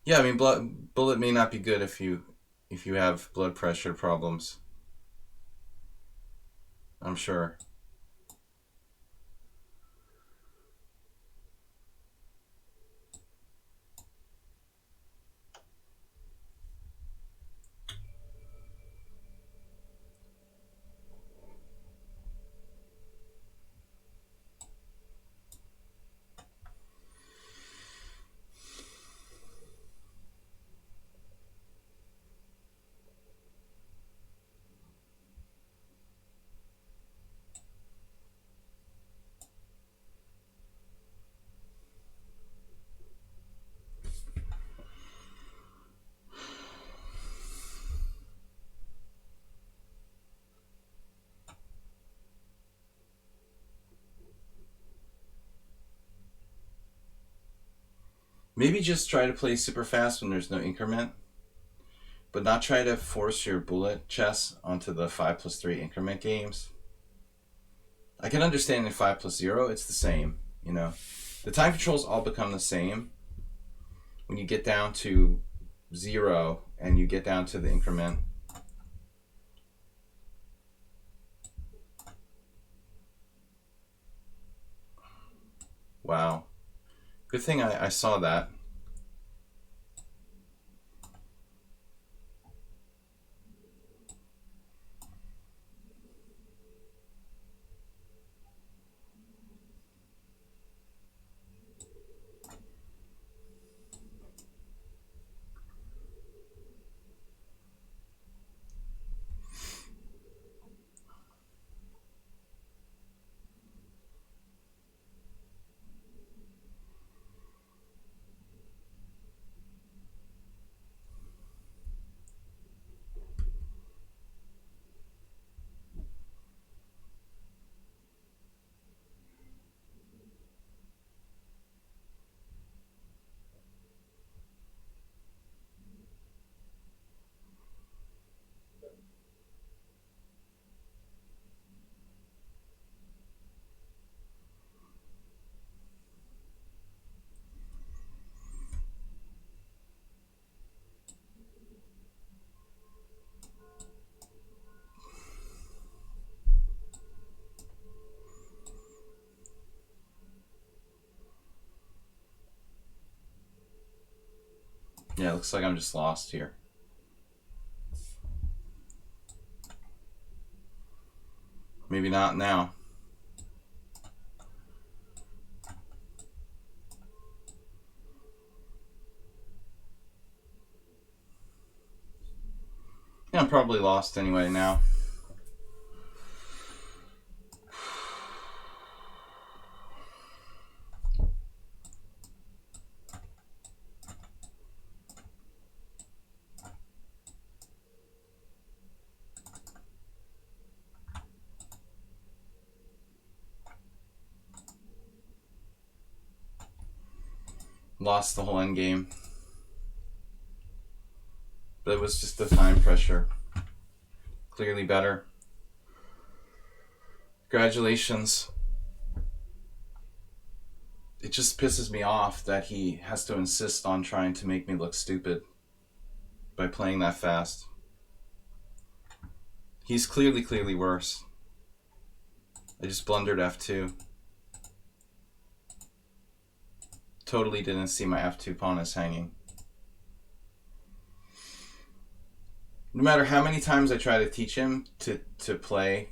Yeah, I mean, bullet may not be good if you have blood pressure problems. I'm sure. Maybe just try to play super fast when there's no increment, but not try to force your bullet chess onto the 5+3 increment games. I can understand in 5+0, it's the same, The time controls all become the same when you get down to 0 and you get down to the increment. Wow. Good thing I saw that. Yeah, looks like I'm just lost here. Maybe not now. Yeah, I'm probably lost anyway now. Lost the whole end game. But it was just the time pressure. Clearly better. Congratulations. It just pisses me off that he has to insist on trying to make me look stupid by playing that fast. He's clearly worse. I just blundered f2. Totally didn't see my f2 pawn as hanging. No matter how many times I try to teach him to play,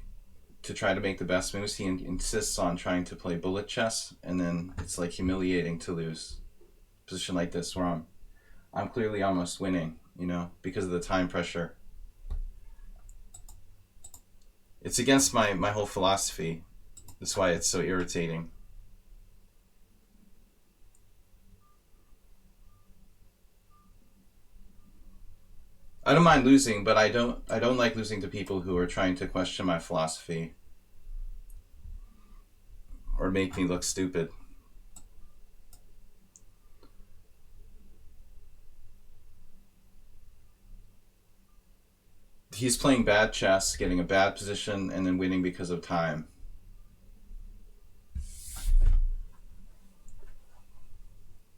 to try to make the best moves, he insists on trying to play bullet chess, and then it's like humiliating to lose a position like this where I'm clearly almost winning, you know, because of the time pressure. It's against my whole philosophy. That's why it's so irritating. I don't mind losing, but I don't like losing to people who are trying to question my philosophy or make me look stupid. He's playing bad chess, getting a bad position, and then winning because of time.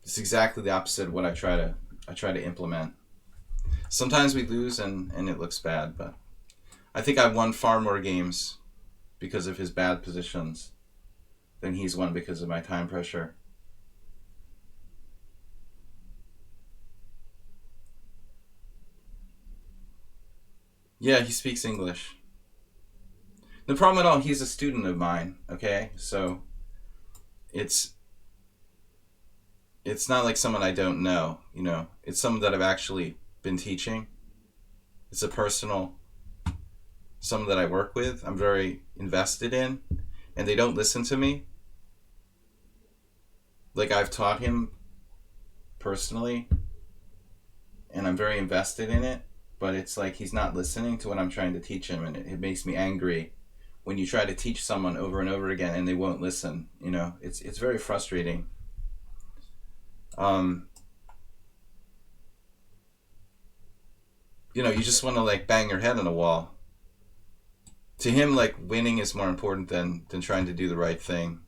It's exactly the opposite of what I try to implement. Sometimes we lose and it looks bad, but I think I've won far more games because of his bad positions than he's won because of my time pressure. Yeah, he speaks English. No problem at all. He's a student of mine, okay? So it's not like someone I don't know, you know. It's someone that I've actually been teaching. It's a personal, someone that I work with, I'm very invested in, and they don't listen to me. Like, I've taught him personally, and I'm very invested in it, but it's like he's not listening to what I'm trying to teach him, and it makes me angry when you try to teach someone over and over again and they won't listen, you know. It's very frustrating. You know, you just want to like bang your head on a wall. To him, like, winning is more important than trying to do the right thing.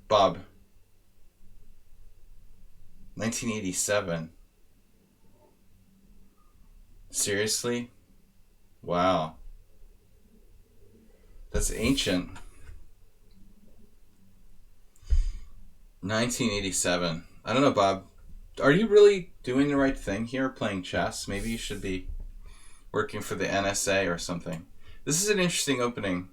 Bob. 1987. Seriously? Wow. That's ancient. 1987. I don't know, Bob. Are you really doing the right thing here, playing chess? Maybe you should be working for the NSA or something. This is an interesting opening.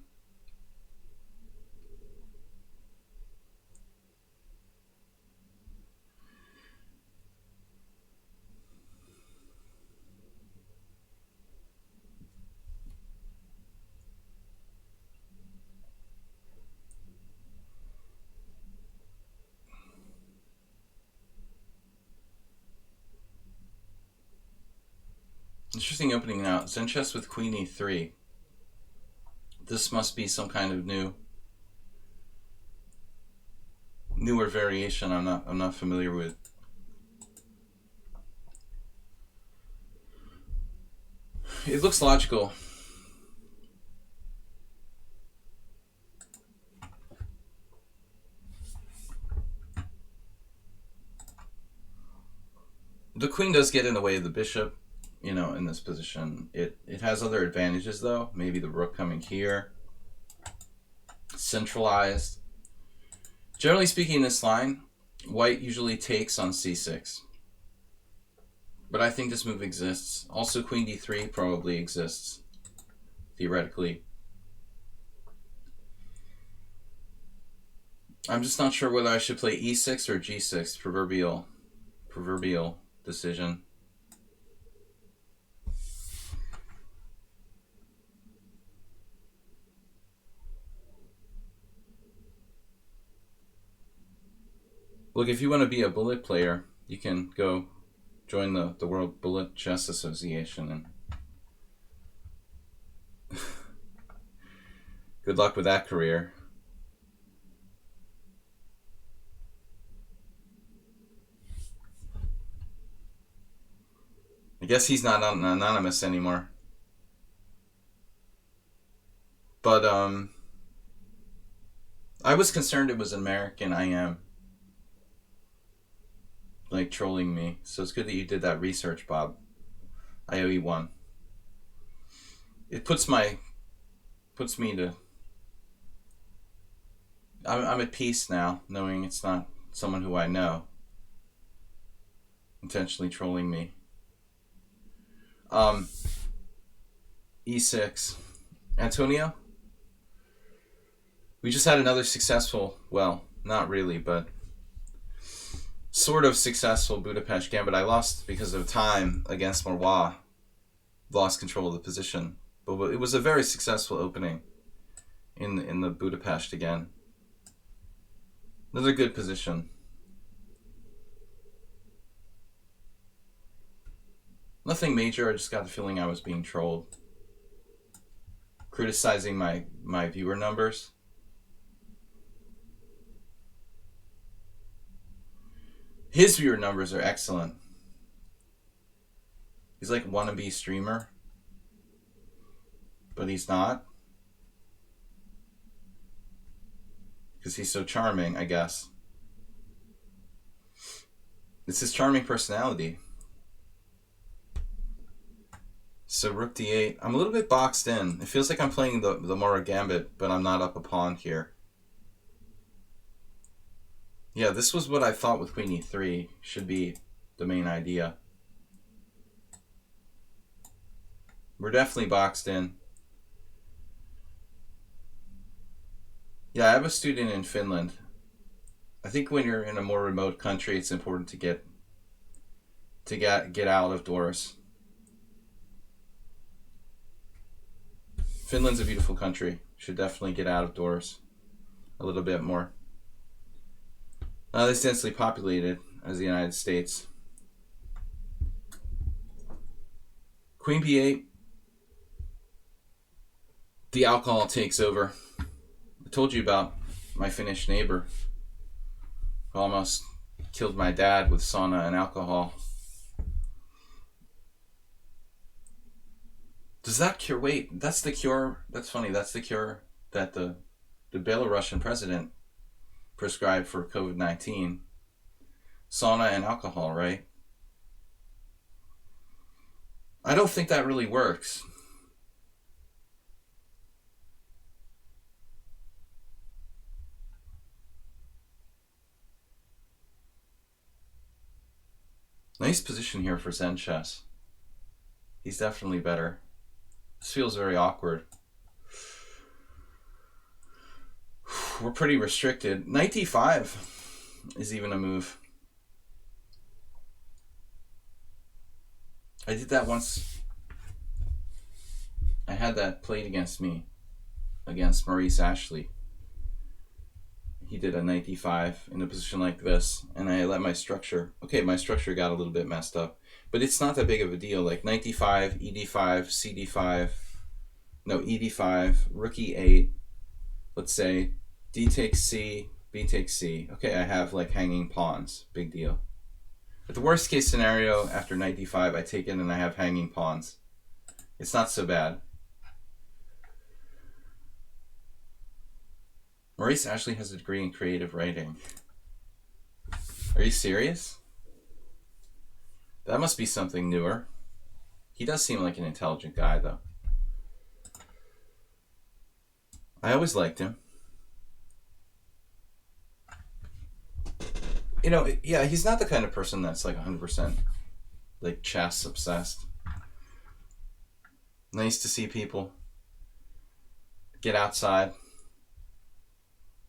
Interesting opening now. Zen chess with queen e3. This must be some kind of newer variation I'm not familiar with. It looks logical. The queen does get in the way of the bishop, you know, in this position. It has other advantages though. Maybe the rook coming here. centralized. Generally speaking, this line, white usually takes on c6. But I think this move exists. Also, queen d3 probably exists, theoretically. I'm just not sure whether I should play e6 or g6, proverbial decision. Look, if you want to be a bullet player, you can go join the World Bullet Chess Association and good luck with that career. I guess he's not anonymous anymore. But I was concerned it was an American IM, like, trolling me. So it's good that you did that research, Bob. I owe you one. It puts me to... I'm at peace now, knowing it's not someone who I know intentionally trolling me. E6. Antonio? We just had another successful, well, not really, but sort of successful Budapest gambit. I lost because of time against Marois. Lost control of the position. But it was a very successful opening in the Budapest again. Another good position. Nothing major, I just got the feeling I was being trolled. Criticizing my viewer numbers. His viewer numbers are excellent. He's like a wannabe streamer. But he's not. Because he's so charming, I guess. It's his charming personality. So rook d8. I'm a little bit boxed in. It feels like I'm playing the Mora Gambit, but I'm not up a pawn here. Yeah, this was what I thought with queen e3 should be the main idea. We're definitely boxed in. Yeah, I have a student in Finland. I think when you're in a more remote country, it's important to get out of doors. Finland's a beautiful country. Should definitely get out of doors a little bit more. Not as densely populated as the United States. Queen b8. The alcohol takes over. I told you about my Finnish neighbor who almost killed my dad with sauna and alcohol. Does that cure? Wait, that's the cure. That's funny. That's the cure that the Belarusian president prescribed for COVID-19. Sauna and alcohol, right? I don't think that really works. Nice position here for Zen chess. He's definitely better. This feels very awkward. We're pretty restricted. Knight d5 is even a move. I did that once. I had that played against me, against Maurice Ashley. He did a knight d5 in a position like this, and I let my structure... Okay, my structure got a little bit messed up, but it's not that big of a deal. Like knight d5, ed5, cd5, no, ed5, rook e8, let's say, d takes c, b takes c. Okay, I have like hanging pawns, big deal. But the worst case scenario, after knight d5, I take it and I have hanging pawns. It's not so bad. Maurice Ashley has a degree in creative writing. Are you serious? That must be something newer. He does seem like an intelligent guy, though. I always liked him. You know, yeah, he's not the kind of person that's like 100% like chess obsessed. Nice to see people get outside.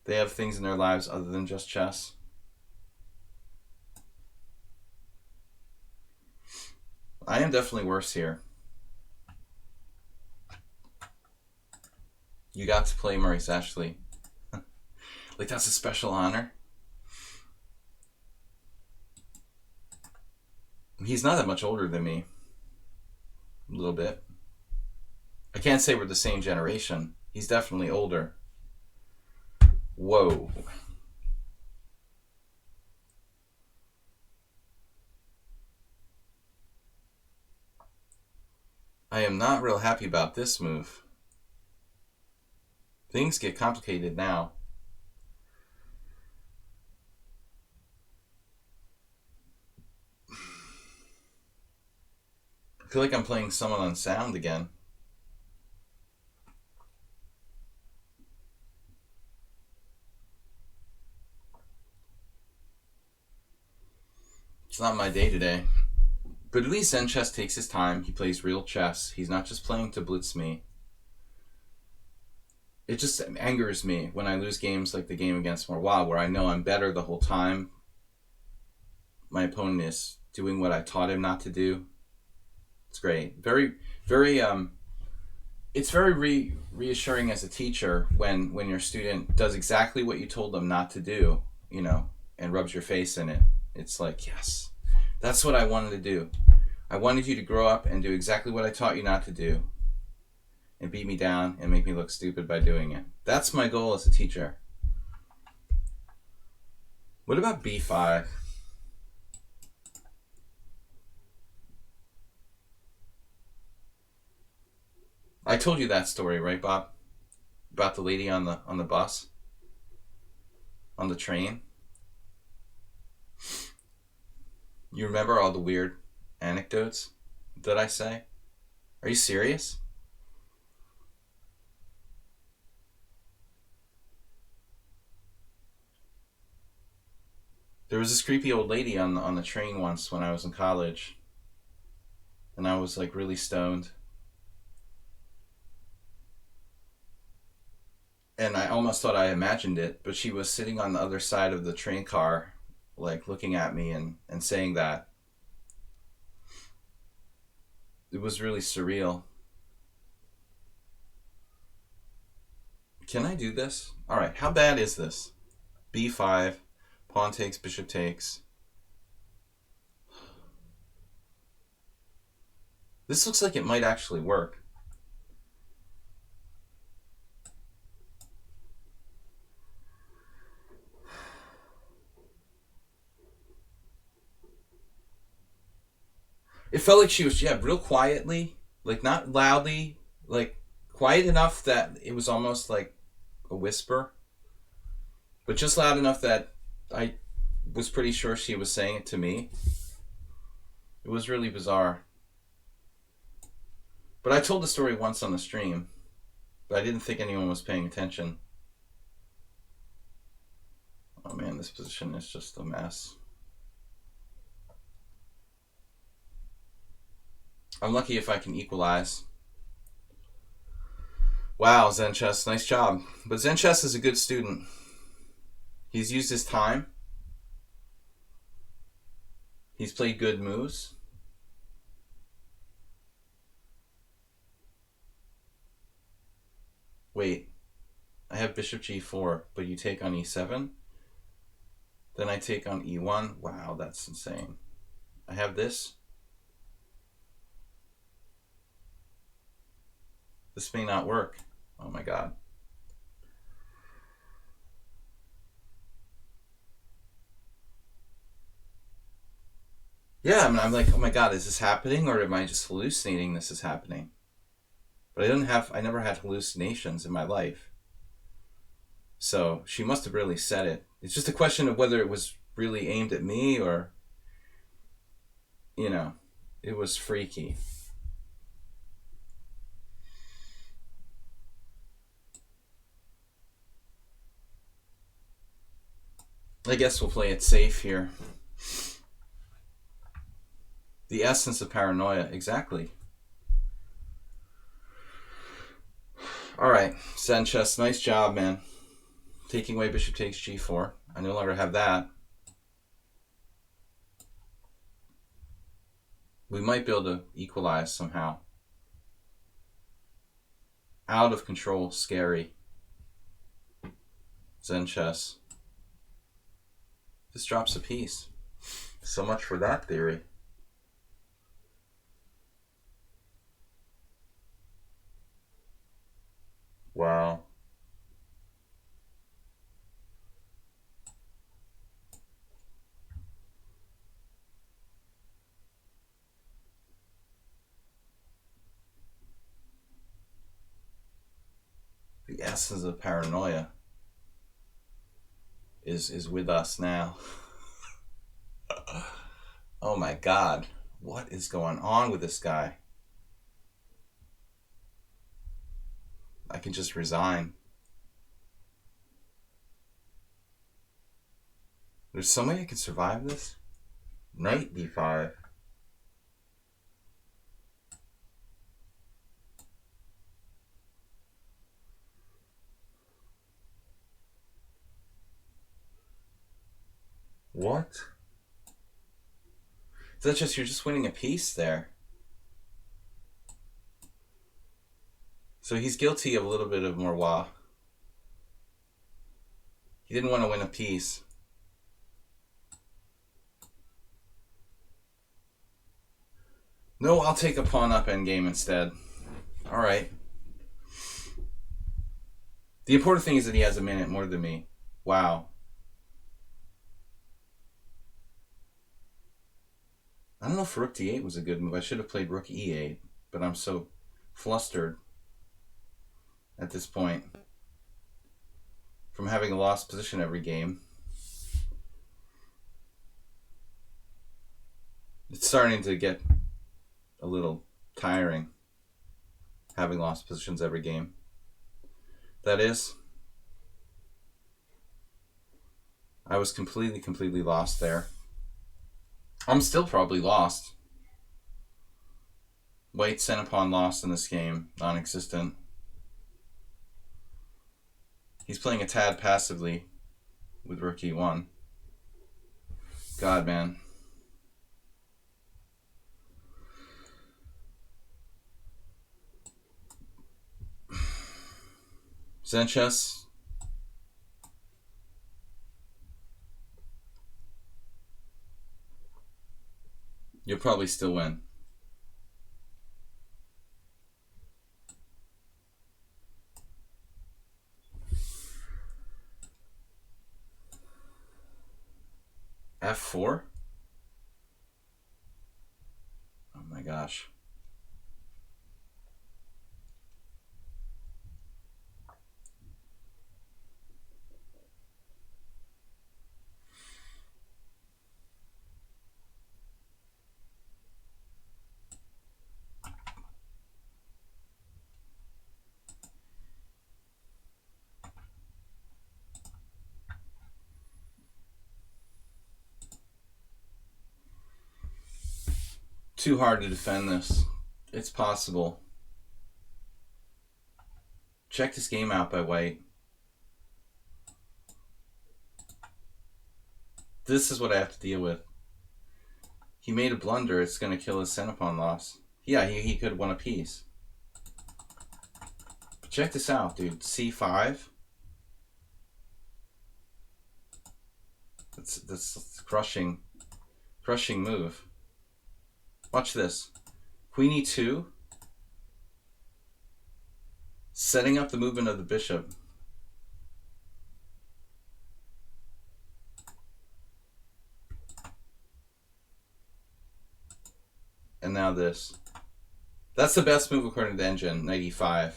They have things in their lives other than just chess. I am definitely worse here. You got to play Maurice Ashley. Like, that's a special honor. He's not that much older than me. A little bit. I can't say we're the same generation. He's definitely older. Whoa. I am not real happy about this move. Things get complicated now. I feel like I'm playing someone on sound again. It's not my day today. But at least Zen Chess takes his time. He plays real chess. He's not just playing to blitz me. It just angers me when I lose games like the game against Morwa, where I know I'm better the whole time. My opponent is doing what I taught him not to do. It's great. Very, very, it's very reassuring as a teacher when your student does exactly what you told them not to do, you know, and rubs your face in it. It's like, yes, that's what I wanted to do. I wanted you to grow up and do exactly what I taught you not to do and beat me down and make me look stupid by doing it. That's my goal as a teacher. What about b5? I told you that story, right, Bob? About the lady on the bus, on the train. You remember all the weird anecdotes that I say? Are you serious? There was this creepy old lady on the train once when I was in college, and I was like really stoned. And I almost thought I imagined it, but she was sitting on the other side of the train car, like looking at me and saying that. It was really surreal. Can I do this? All right, how bad is this? b5, pawn takes, bishop takes. This looks like it might actually work. It felt like she was, yeah, real quietly, like not loudly, like quiet enough that it was almost like a whisper, but just loud enough that I was pretty sure she was saying it to me. It was really bizarre. But I told the story once on the stream, but I didn't think anyone was paying attention. Oh man, this position is just a mess. I'm lucky if I can equalize. Wow, Zen Chess, nice job. But Zen Chess is a good student. He's used his time. He's played good moves. Wait, I have bishop g4, but you take on e7? Then I take on e1? Wow, that's insane. I have this. This may not work. Oh my god. Yeah, I mean, I'm like, oh my god, is this happening, or am I just hallucinating this is happening? But I never had hallucinations in my life. So she must have really said it. It's just a question of whether it was really aimed at me or, you know, it was freaky. I guess we'll play it safe here. The essence of paranoia, exactly. Alright, Sanchez, nice job, man. Taking away bishop takes g4. I no longer have that. We might be able to equalize somehow. Out of control, scary. Zen chess. This drops a piece. So much for that theory. Wow. The essence of paranoia is with us now. Oh my God. What is going on with this guy? I can just resign. There's some way I can survive this? Knight d5. What? Is that just, you're just winning a piece there? So he's guilty of a little bit of Morwa. He didn't want to win a piece. No, I'll take a pawn up endgame instead. Alright. The important thing is that he has a minute more than me. Wow. I don't know if rook d8 was a good move. I should have played rook e8, but I'm so flustered at this point from having a lost position every game. It's starting to get a little tiring having lost positions every game. That is, I was completely lost there. I'm still probably lost. White center pawn lost in this game, non-existent. He's playing a tad passively with rook e1. God, man. Sanchez. You'll probably still win. F4? Oh my gosh. Too hard to defend this. It's possible. Check this game out by white. This is what I have to deal with. He made a blunder. It's going to kill his center pawn loss. Yeah, he could have won a piece. But check this out, dude. C5. That's crushing move. Watch this. Queen e2. Setting up the movement of the bishop. And now this. That's the best move according to the engine, knight e5.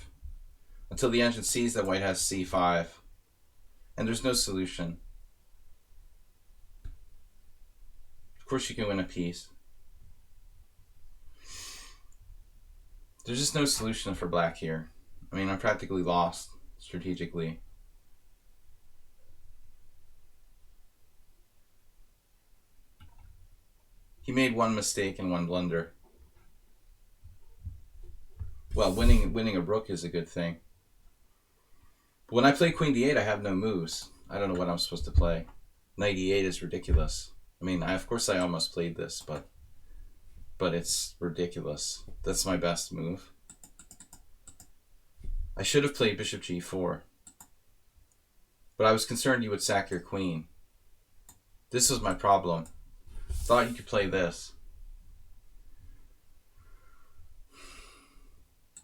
Until the engine sees that white has c5. And there's no solution. Of course you can win a piece. There's just no solution for black here. I mean, I'm practically lost strategically. He made one mistake and one blunder. Well, winning a rook is a good thing. But when I play queen d8, I have no moves. I don't know what I'm supposed to play. Knight e8 is ridiculous. I mean, of course I almost played this, but it's ridiculous. That's my best move. I should have played bishop g4. But I was concerned you would sack your queen. This was my problem. Thought you could play this.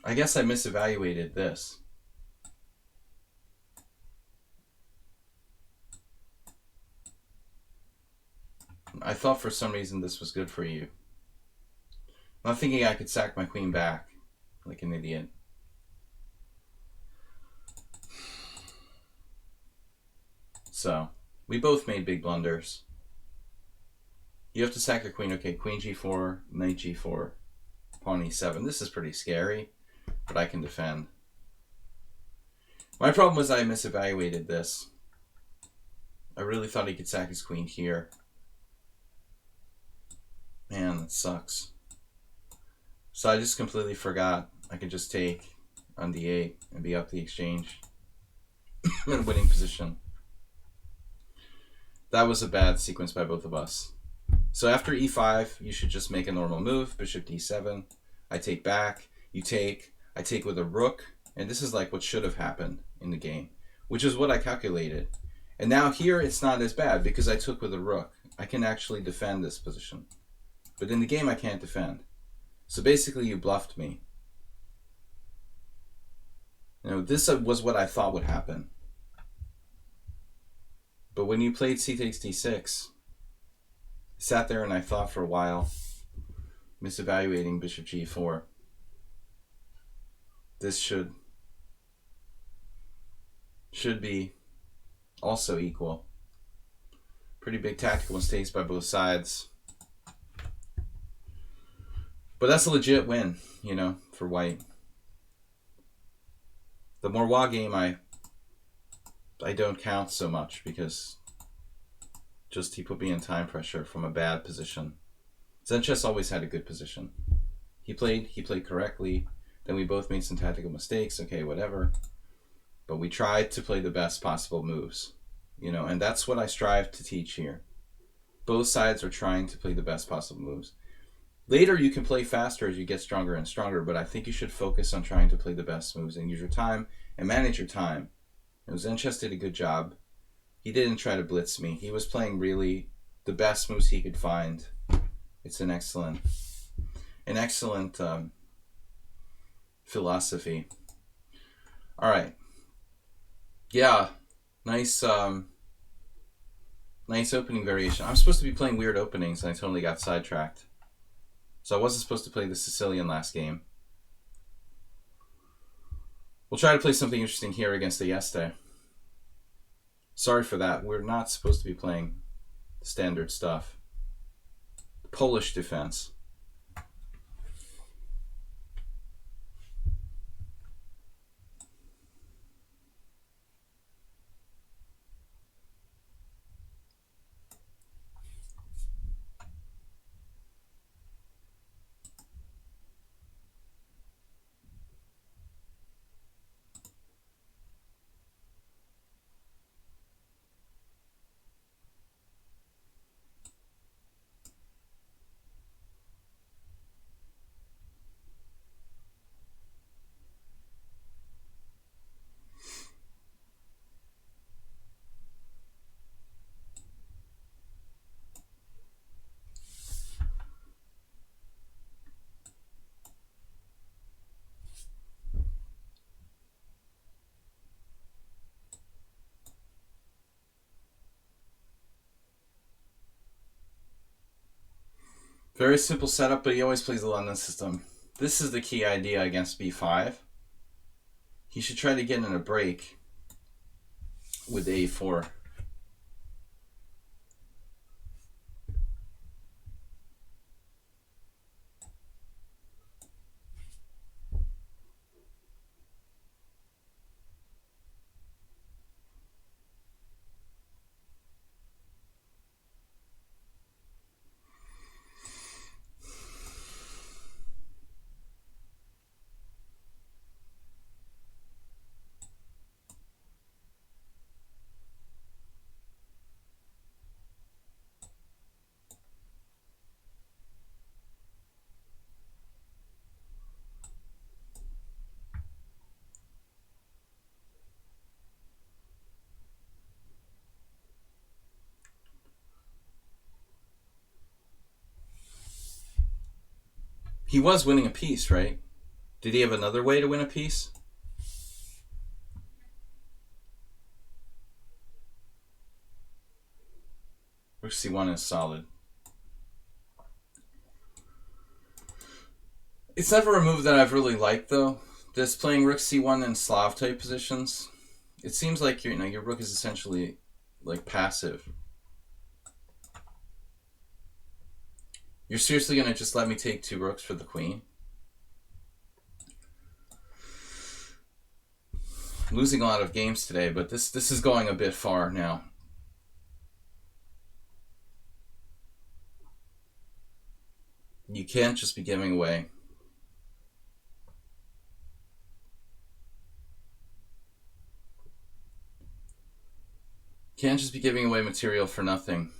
I guess I misevaluated this. I thought for some reason this was good for you. I'm not thinking I could sack my queen back like an idiot. So, we both made big blunders. You have to sack your queen. Okay, queen g4, knight g4, pawn e7. This is pretty scary, but I can defend. My problem was I misevaluated this. I really thought he could sack his queen here. Man, that sucks. So I just completely forgot I could just take on d8 and be up the exchange in a winning position. That was a bad sequence by both of us. So after e5, you should just make a normal move. Bishop d7. I take back. You take. I take with a rook. And this is like what should have happened in the game, which is what I calculated. And now here it's not as bad because I took with a rook. I can actually defend this position. But in the game I can't defend. So basically you bluffed me. You know, this was what I thought would happen. But when you played c takes d6, I sat there and I thought for a while, misevaluating bishop g4. This should be also equal. Pretty big tactical mistakes by both sides. But that's a legit win, you know, for white. The Morwa game I don't count so much because just he put me in time pressure from a bad position. Zenchess always had a good position. He played correctly. Then we both made some tactical mistakes. Okay, whatever. But we tried to play the best possible moves, you know, and that's what I strive to teach here. Both sides are trying to play the best possible moves. Later, you can play faster as you get stronger and stronger, but I think you should focus on trying to play the best moves and use your time and manage your time. You know, Zenchess did a good job. He didn't try to blitz me. He was playing really the best moves he could find. It's an excellent philosophy. All right. Yeah, nice opening variation. I'm supposed to be playing weird openings, and I totally got sidetracked. So I wasn't supposed to play the Sicilian last game. We'll try to play something interesting here against the Este. Sorry for that. We're not supposed to be playing standard stuff. Polish defense. Very simple setup, but he always plays the London system. This is the key idea against b5. He should try to get in a break with a4. He was winning a piece, right? Did he have another way to win a piece? Rook c1 is solid. It's never a move that I've really liked, though. This playing rook c1 in Slav type positions, it seems like your rook is essentially like passive. You're seriously gonna just let me take 2 rooks for the queen? I'm losing a lot of games today, but this is going a bit far now. You can't just be giving away. Can't just be giving away material for nothing.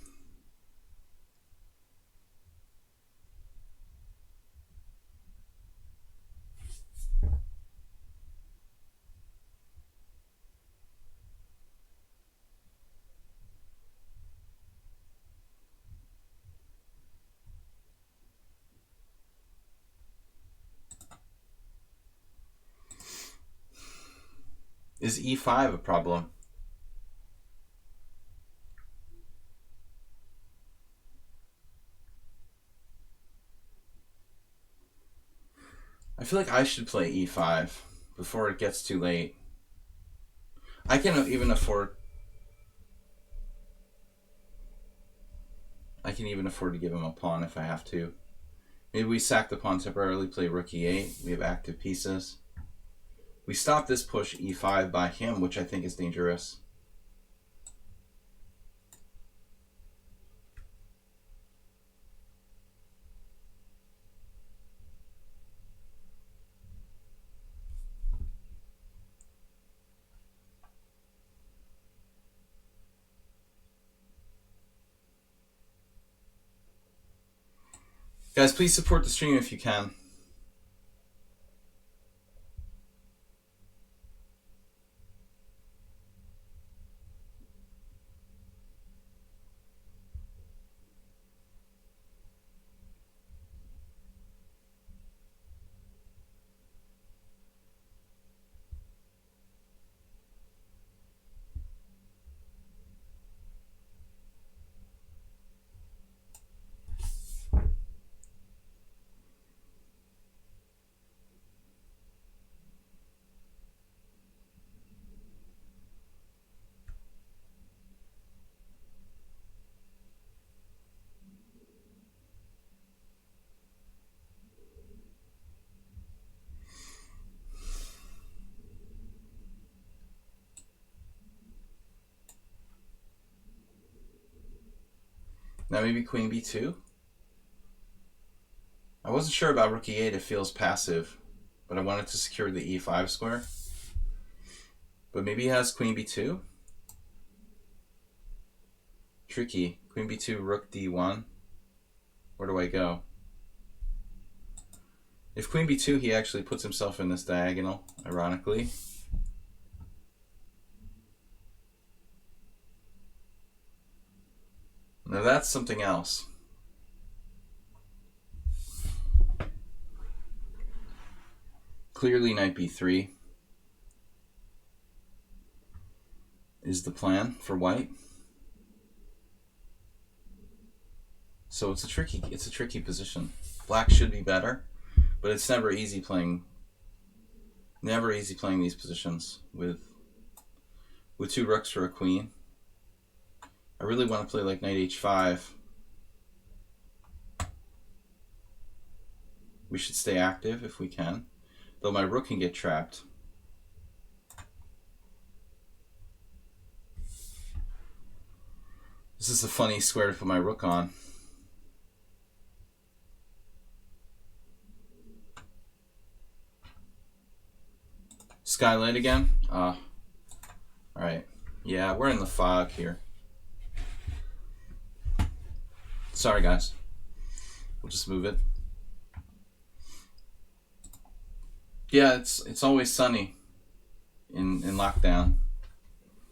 Is e5 a problem? I feel like I should play e5 before it gets too late. I can even afford to give him a pawn if I have to. Maybe we sack the pawn temporarily, play rook e8. We have active pieces. We stop this push e5 by him, which I think is dangerous. Guys, please support the stream if you can. Now maybe queen b2. I wasn't sure about rook e8. It feels passive, but I wanted to secure the e5 square. But maybe he has queen b2. Tricky. Queen b2, rook d1. Where do I go? If queen b2, he actually puts himself in this diagonal, ironically. Now that's something else. Clearly knight b3 is the plan for white. So it's a tricky position. Black should be better, but it's never easy playing these positions with 2 rooks for a queen. I really want to play like knight h5. We should stay active if we can, though my rook can get trapped. This is a funny square to put my rook on. Skylight again? Alright. Yeah, we're in the fog here. Sorry, guys. We'll just move it. Yeah, it's always sunny in lockdown.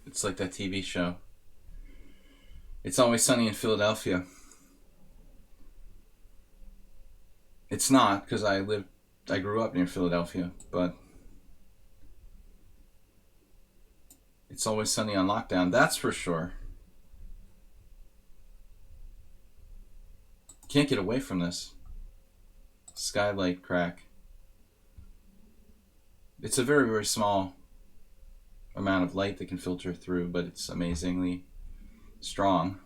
It's like that TV show. It's always sunny in Philadelphia. It's not, because I grew up near Philadelphia, but it's always sunny on lockdown, that's for sure. Can't get away from this. Skylight crack. It's a very, very small amount of light that can filter through, but it's amazingly strong.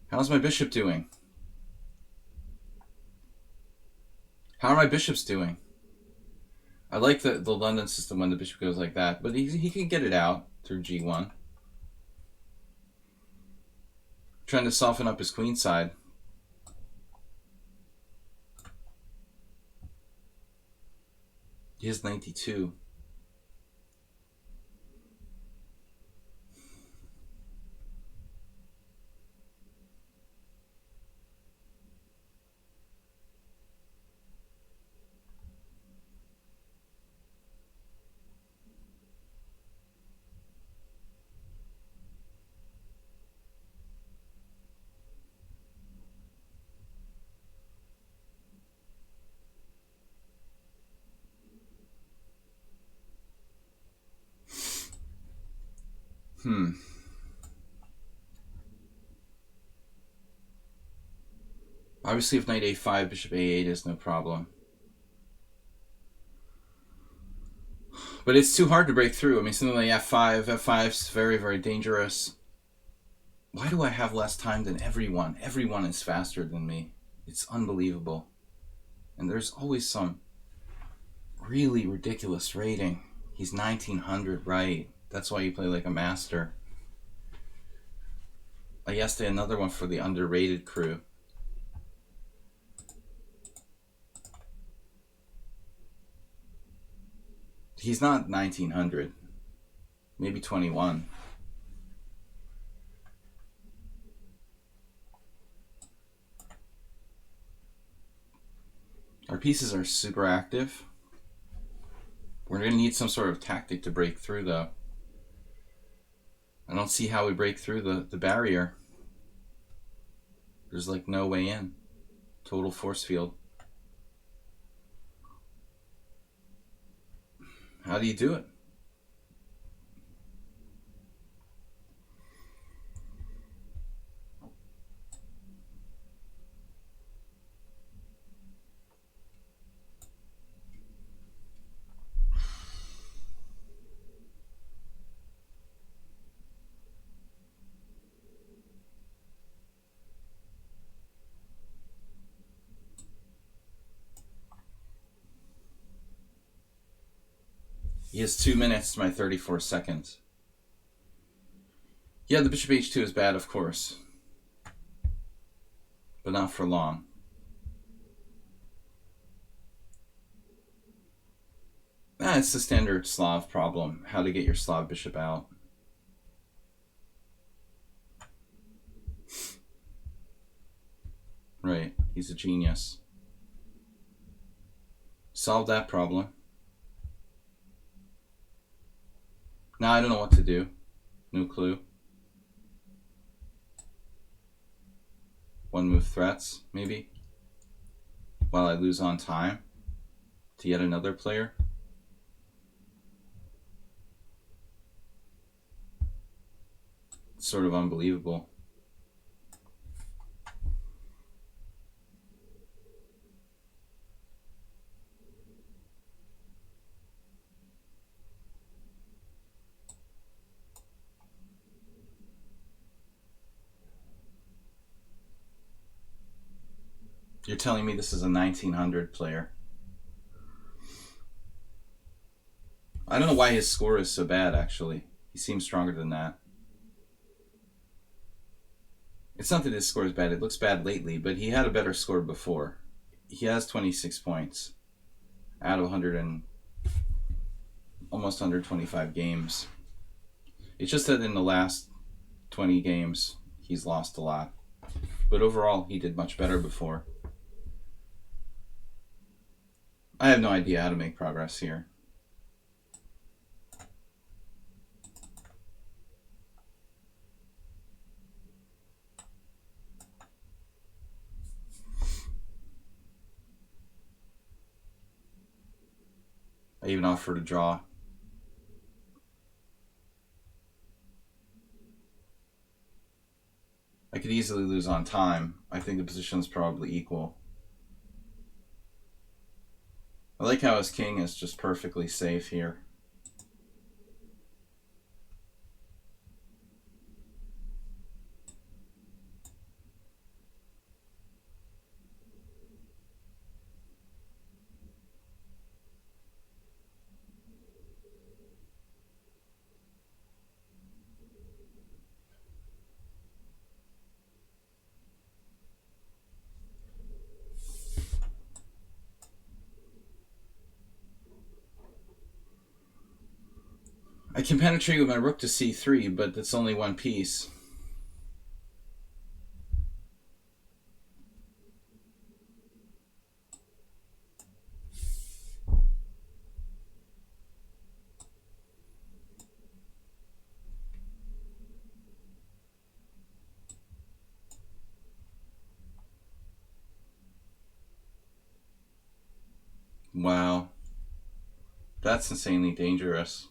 How's my bishop doing? How are my bishops doing? I like the London system when the bishop goes like that, but he can get it out through g1. Trying to soften up his queen side. He has 92. Obviously, if knight a5, bishop a8 is no problem. But it's too hard to break through. I mean, something like f5. f5 is very, very dangerous. Why do I have less time than everyone? Everyone is faster than me. It's unbelievable. And there's always some really ridiculous rating. He's 1900, right? That's why you play like a master. Yesterday, another one for the underrated crew. He's not 1900, maybe 21. Our pieces are super active. We're going to need some sort of tactic to break through, though. I don't see how we break through the barrier. There's like no way in. Total force field. How do you do it? He has 2 minutes to my 34 seconds. Yeah, the bishop h2 is bad, of course. But not for long. It's the standard Slav problem. How to get your Slav bishop out. Right, he's a genius. Solve that problem. Now I don't know what to do. No clue. One move threats, maybe. While I lose on time to yet another player. It's sort of unbelievable. You're telling me this is a 1900 player. I don't know why his score is so bad, actually. He seems stronger than that. It's not that his score is bad. It looks bad lately, but he had a better score before. He has 26 points out of 100 and almost 125 games. It's just that in the last 20 games, he's lost a lot. But overall, he did much better before. I have no idea how to make progress here. I even offered to draw. I could easily lose on time. I think the position is probably equal. I like how his king is just perfectly safe here. I can penetrate with my rook to c3, but that's only one piece. Wow. That's insanely dangerous.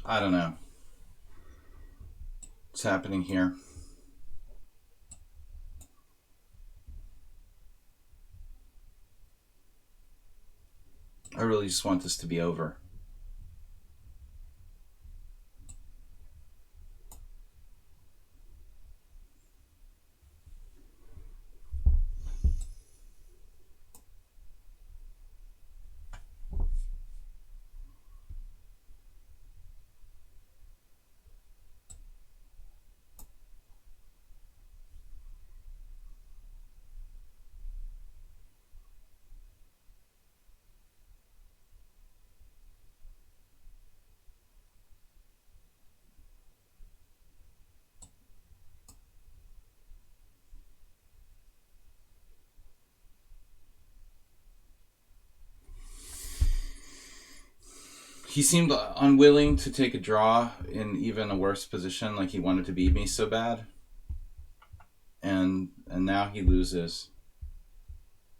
I don't know what's happening here. I really just want this to be over. He seemed unwilling to take a draw in even a worse position, like he wanted to beat me so bad. And now he loses.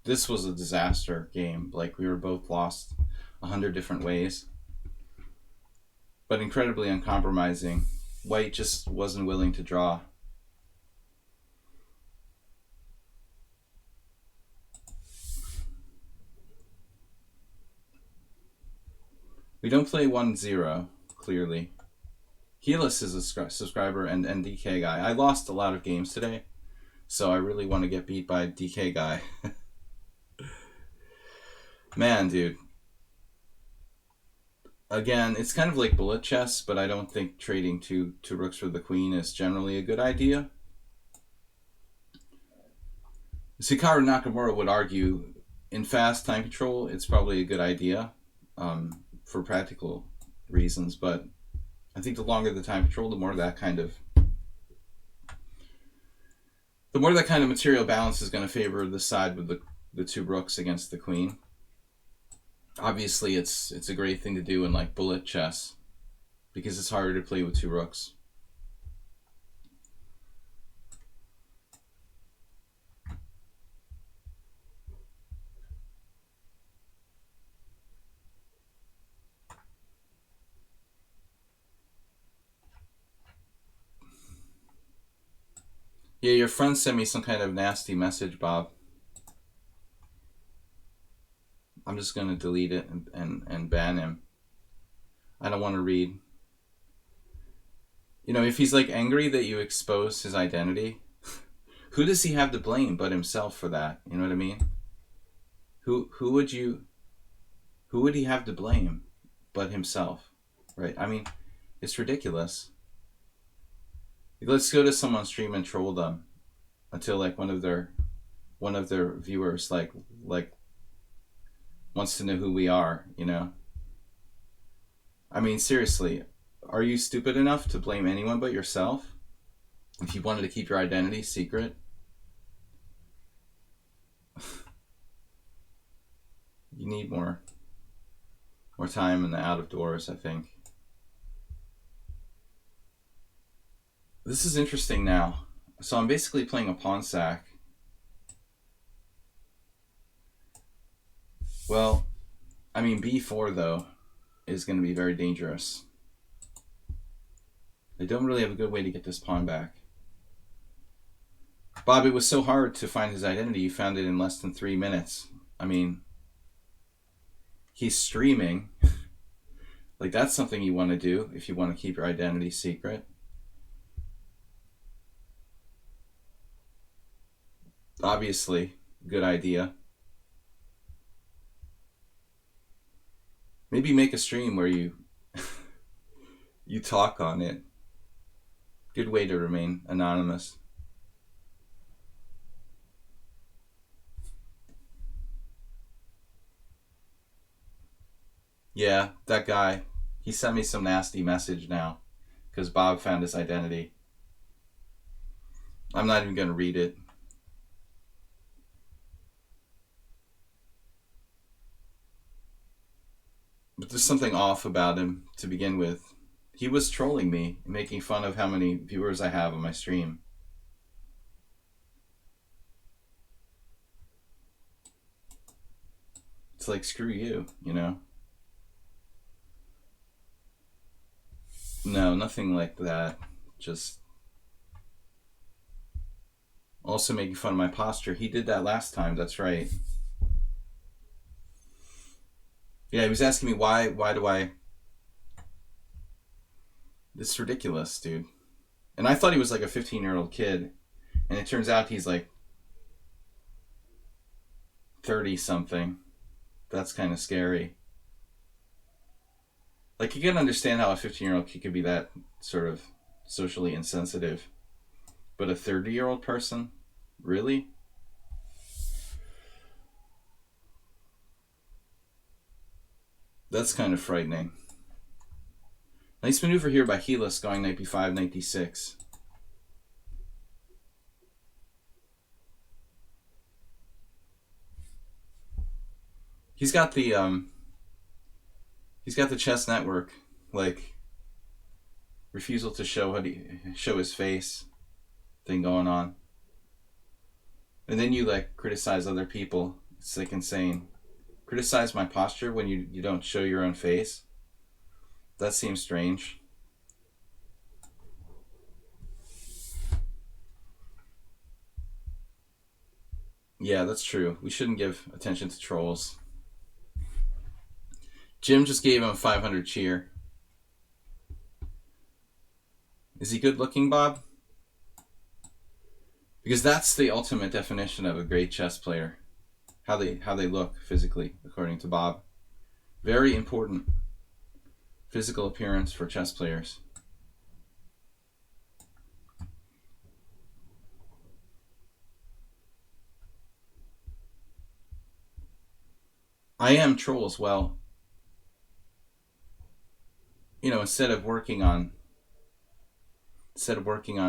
This was a disaster game. Like, we were both lost 100 different ways. But incredibly uncompromising. White just wasn't willing to draw. We don't play 1-0, clearly. Helis is a subscriber and DK guy. I lost a lot of games today, so I really want to get beat by a DK guy. Man, dude. Again, it's kind of like bullet chess, but I don't think trading two rooks for the queen is generally a good idea. Hikaru Nakamura would argue in fast time control, it's probably a good idea for practical reasons, but I think the longer the time control, the more that kind of material balance is going to favor the side with the two rooks against the queen. Obviously, it's a great thing to do in like bullet chess because it's harder to play with two rooks. Yeah, your friend sent me some kind of nasty message, Bob. I'm just going to delete it and ban him. I don't want to read. You know, if he's like angry that you expose his identity, who does he have to blame but himself for that? You know what I mean? Who would he have to blame but himself? Right? I mean, it's ridiculous. Let's go to someone's stream and troll them until like one of their viewers like wants to know who we are, you know? I mean, seriously, are you stupid enough to blame anyone but yourself? If you wanted to keep your identity secret? You need more time in the out of doors, I think. This is interesting now. So I'm basically playing a pawn sack. Well, I mean, b4 though is going to be very dangerous. I don't really have a good way to get this pawn back. Bob, it was so hard to find his identity. You found it in less than 3 minutes. I mean, he's streaming. Like, that's something you want to do if you want to keep your identity secret. Obviously, good idea. Maybe make a stream where you you talk on it. Good way to remain anonymous. Yeah, that guy. He sent me some nasty message now because Bob found his identity. I'm not even going to read it. But there's something off about him to begin with. He was trolling me, making fun of how many viewers I have on my stream. It's like, screw you, you know? No, nothing like that. Just also making fun of my posture. He did that last time, that's right. Yeah, he was asking me why do I... This is ridiculous, dude. And I thought he was like a 15-year-old kid. And it turns out he's like 30-something. That's kind of scary. Like, you can understand how a 15-year-old kid could be that sort of socially insensitive. But a 30-year-old person? Really? That's kind of frightening. Nice maneuver here by Helis going knight b5, knight d6. He's got the chess network, like, refusal to show his face thing going on. And then you like criticize other people. It's like insane. Criticize my posture when you don't show your own face. That seems strange. Yeah, that's true. We shouldn't give attention to trolls. Jim just gave him a 500 cheer. Is he good looking, Bob? Because that's the ultimate definition of a great chess player. How they look physically, according to Bob. Very important physical appearance for chess players. I am troll as well. You know, instead of working on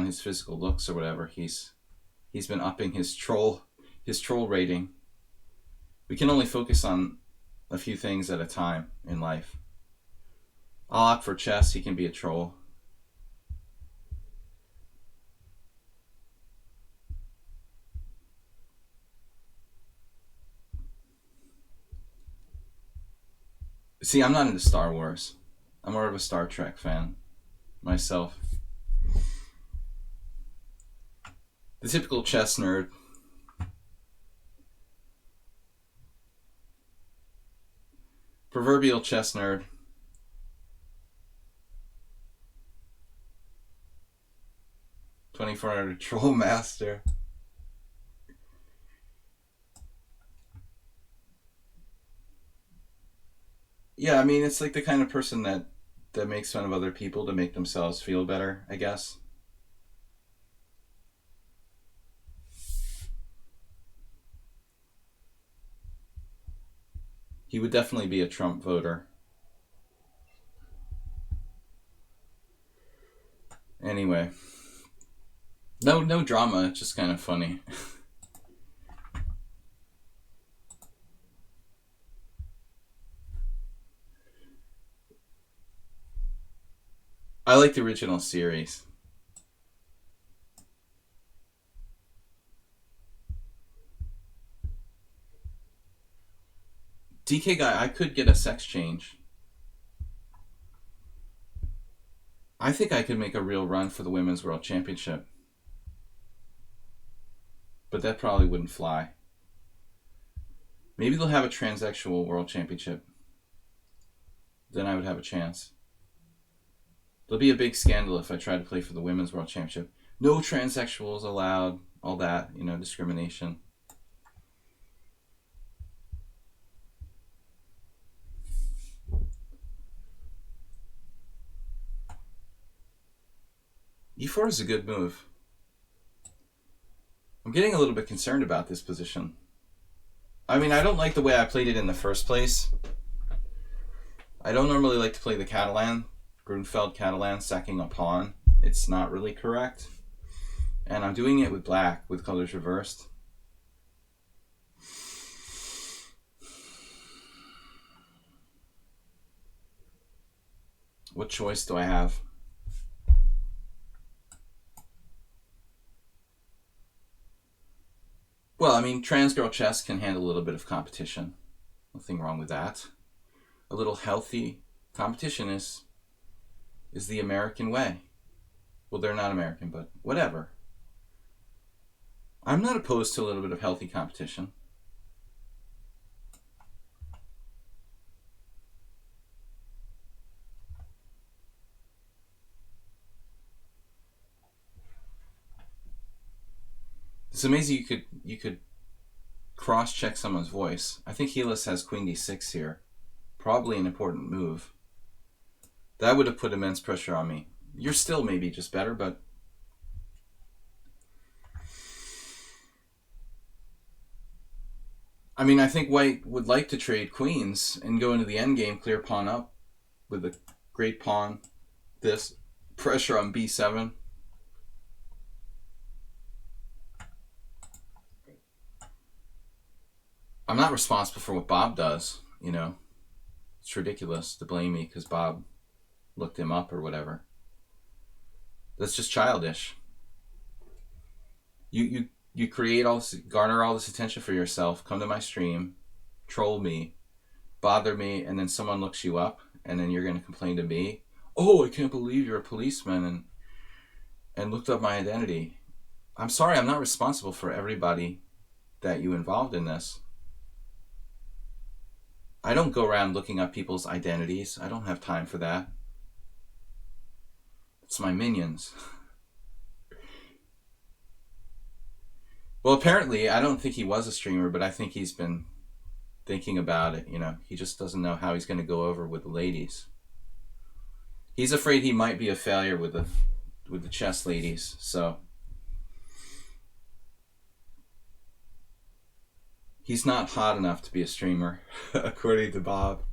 his physical looks or whatever, he's been upping his troll rating. We can only focus on a few things at a time in life. I'll opt for chess. He can be a troll. See, I'm not into Star Wars. I'm more of a Star Trek fan myself. The typical chess nerd. Proverbial chess nerd. $2,400 troll master. Yeah, I mean, it's like the kind of person that makes fun of other people to make themselves feel better, I guess. He would definitely be a Trump voter. Anyway. No drama, it's just kind of funny. I like the original series. DK guy, I could get a sex change. I think I could make a real run for the Women's World Championship. But that probably wouldn't fly. Maybe they'll have a transsexual World Championship. Then I would have a chance. There'll be a big scandal if I try to play for the Women's World Championship. No transsexuals allowed. All that, you know, discrimination. E4 is a good move. I'm getting a little bit concerned about this position. I mean, I don't like the way I played it in the first place. I don't normally like to play the Catalan, Grunfeld Catalan, sacking a pawn. It's not really correct. And I'm doing it with black, with colors reversed. What choice do I have? Well, I mean, trans girl chess can handle a little bit of competition. Nothing wrong with that. A little healthy competition is the American way. Well, they're not American, but whatever. I'm not opposed to a little bit of healthy competition. It's amazing you could cross-check someone's voice. I think Helis has Queen D6 here. Probably an important move. That would have put immense pressure on me. You're still maybe just better, but... I mean, I think White would like to trade queens and go into the endgame, clear pawn up with a great pawn. This pressure on B7. I'm not responsible for what Bob does, you know. It's ridiculous to blame me because Bob looked him up or whatever. That's just childish. You create all this, garner all this attention for yourself, come to my stream, troll me, bother me, and then someone looks you up, and then you're going to complain to me. Oh, I can't believe you're a policeman and looked up my identity. I'm sorry, I'm not responsible for everybody that you involved in this. I don't go around looking up people's identities. I don't have time for that. It's my minions. Well, apparently, I don't think he was a streamer, but I think he's been thinking about it. You know, he just doesn't know how he's going to go over with the ladies. He's afraid he might be a failure with the chess ladies. So he's not hot enough to be a streamer, according to Bob.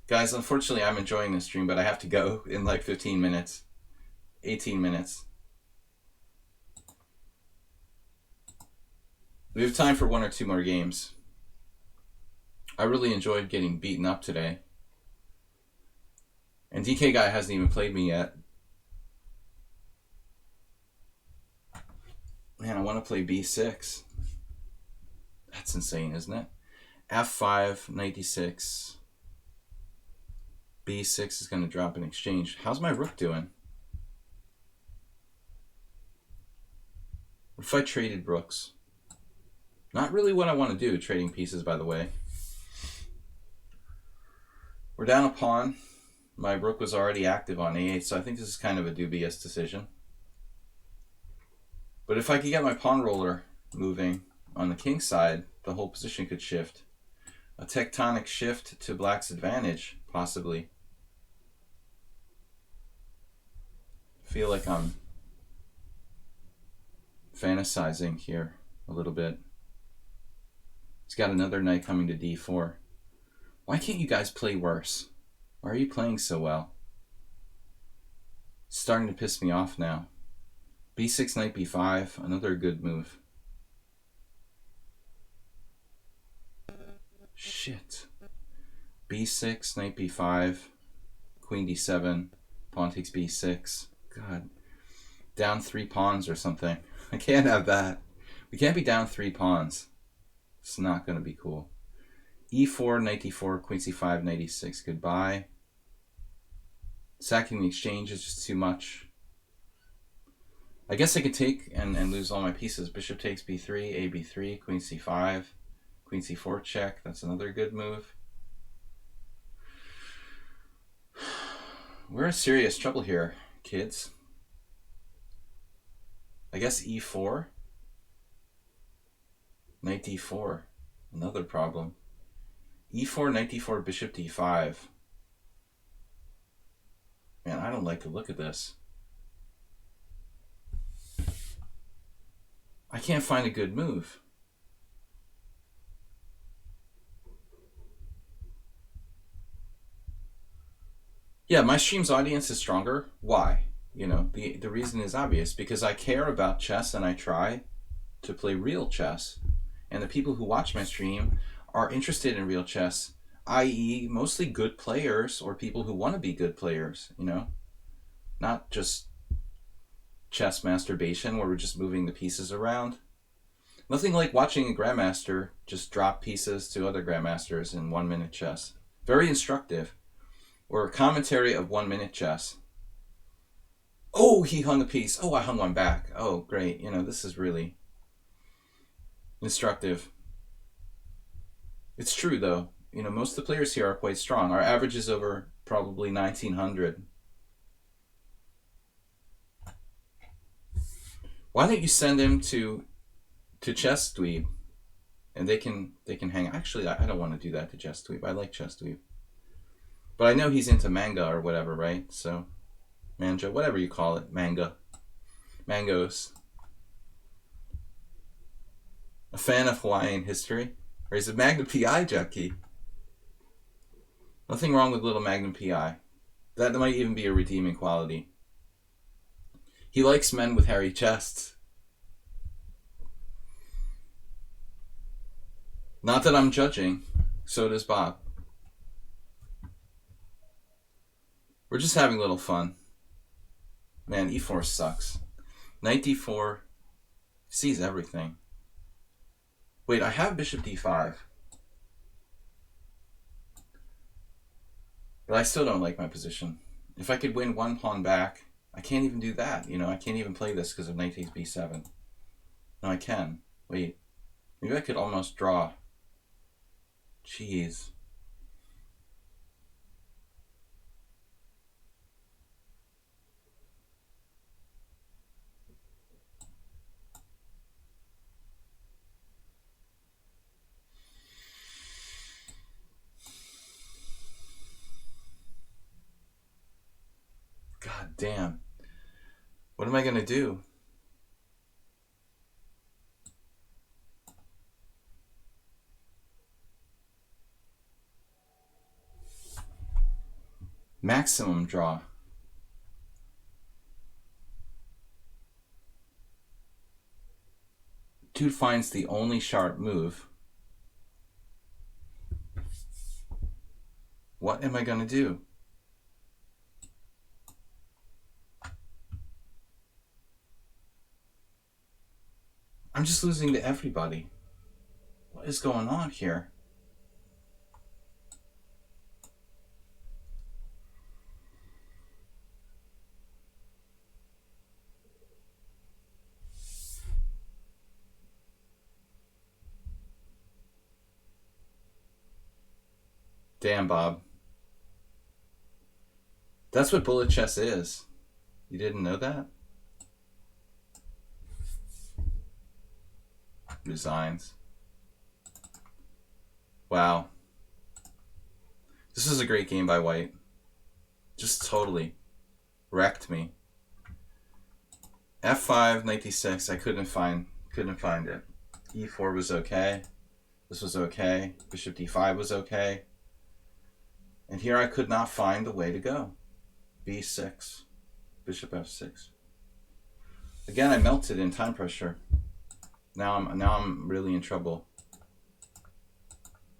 Guys, unfortunately, I'm enjoying this stream, but I have to go in like 15 minutes. 18 minutes. We have time for one or two more games. I really enjoyed getting beaten up today. And DK Guy hasn't even played me yet. Man, I want to play B6. That's insane, isn't it? F5, 96. B6 is going to drop in exchange. How's my rook doing? What if I traded rooks? Not really what I want to do, trading pieces, by the way. We're down a pawn. My rook was already active on A8, so I think this is kind of a dubious decision. But if I could get my pawn roller moving on the king side, the whole position could shift. A tectonic shift to black's advantage, possibly. I feel like I'm fantasizing here a little bit. He's got another knight coming to D4. Why can't you guys play worse? Why are you playing so well? It's starting to piss me off now. B6, knight B5, another good move. Shit. B6, knight B5, queen D7, pawn takes B6. God. Down 3 pawns or something. I can't have that. We can't be down 3 pawns. It's not going to be cool. E4, knight D4, queen C5, knight E6. Goodbye. Sacking the exchange is just too much. I guess I could take and lose all my pieces. Bishop takes B3, A B3, queen C5, queen C4 check. That's another good move. We're in serious trouble here, kids. I guess E4. Knight D4. Another problem. E4, knight D4, bishop D5. Man, I don't like the look of this. I can't find a good move. Yeah, my stream's audience is stronger. Why? You know, the reason is obvious. Because I care about chess and I try to play real chess. And the people who watch my stream are interested in real chess, i.e. mostly good players or people who want to be good players, you know? Not just chess masturbation where we're just moving the pieces around. Nothing like watching a grandmaster just drop pieces to other grandmasters in 1-minute chess. Very instructive. Or a commentary of 1-minute chess. Oh, he hung a piece. Oh, I hung one back. Oh, great. You know, this is really instructive. It's true, though. You know, most of the players here are quite strong. Our average is over probably 1900. Why don't you send him to Chess Dweeb? And they can hang. Actually, I don't want to do that to Chess Dweeb. I like Chess Dweeb. But I know he's into manga or whatever, right? So, manja, whatever you call it. Manga. Mangos. A fan of Hawaiian history? Or is it Magnum PI, Jackie? Nothing wrong with little Magnum PI. That might even be a redeeming quality. He likes men with hairy chests. Not that I'm judging. So does Bob. We're just having a little fun. Man, E4 sucks. Knight D4 sees everything. Wait, I have bishop D5. But I still don't like my position. If I could win one pawn back, I can't even do that. You know, I can't even play this because of knight takes b7. No, I can. Wait. Maybe I could almost draw. Jeez. God damn. What am I going to do? Maximum draw. Dude finds the only sharp move. What am I going to do? I'm just losing to everybody. What is going on here? Damn, Bob. That's what bullet chess is. You didn't know that? Resigns. Wow. This is a great game by White. Just totally wrecked me. F5, knight d6. I couldn't find it. E4 was okay. This was okay. Bishop d5 was okay. And here I could not find the way to go. B6. Bishop f6. Again, I melted in time pressure. Now I'm really in trouble.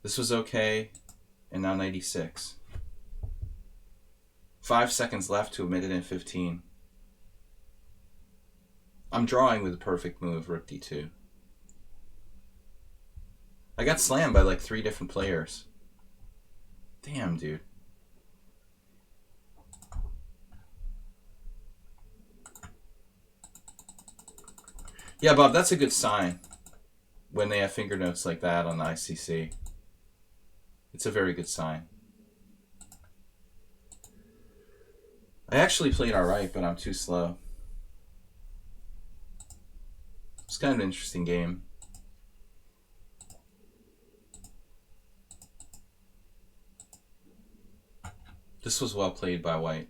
This was okay, and now 96. 5 seconds left to a minute and 15. I'm drawing with a perfect move, rook d2. I got slammed by like 3 different players. Damn, dude. Yeah, Bob, that's a good sign when they have finger notes like that on the ICC. It's a very good sign. I actually played alright, but I'm too slow. It's kind of an interesting game. This was well played by White.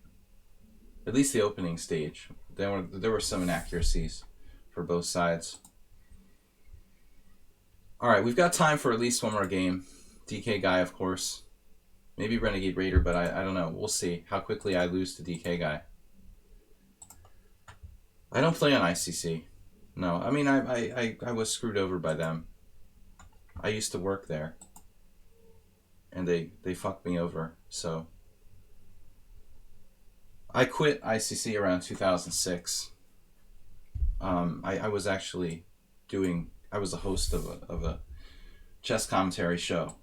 At least the opening stage. There were some inaccuracies for both sides. Alright, we've got time for at least one more game. DK Guy, of course. Maybe Renegade Raider, but I don't know. We'll see how quickly I lose to DK Guy. I don't play on ICC. No, I mean, I was screwed over by them. I used to work there. And they fucked me over, so... I quit ICC around 2006. I was actually I was a host of a chess commentary show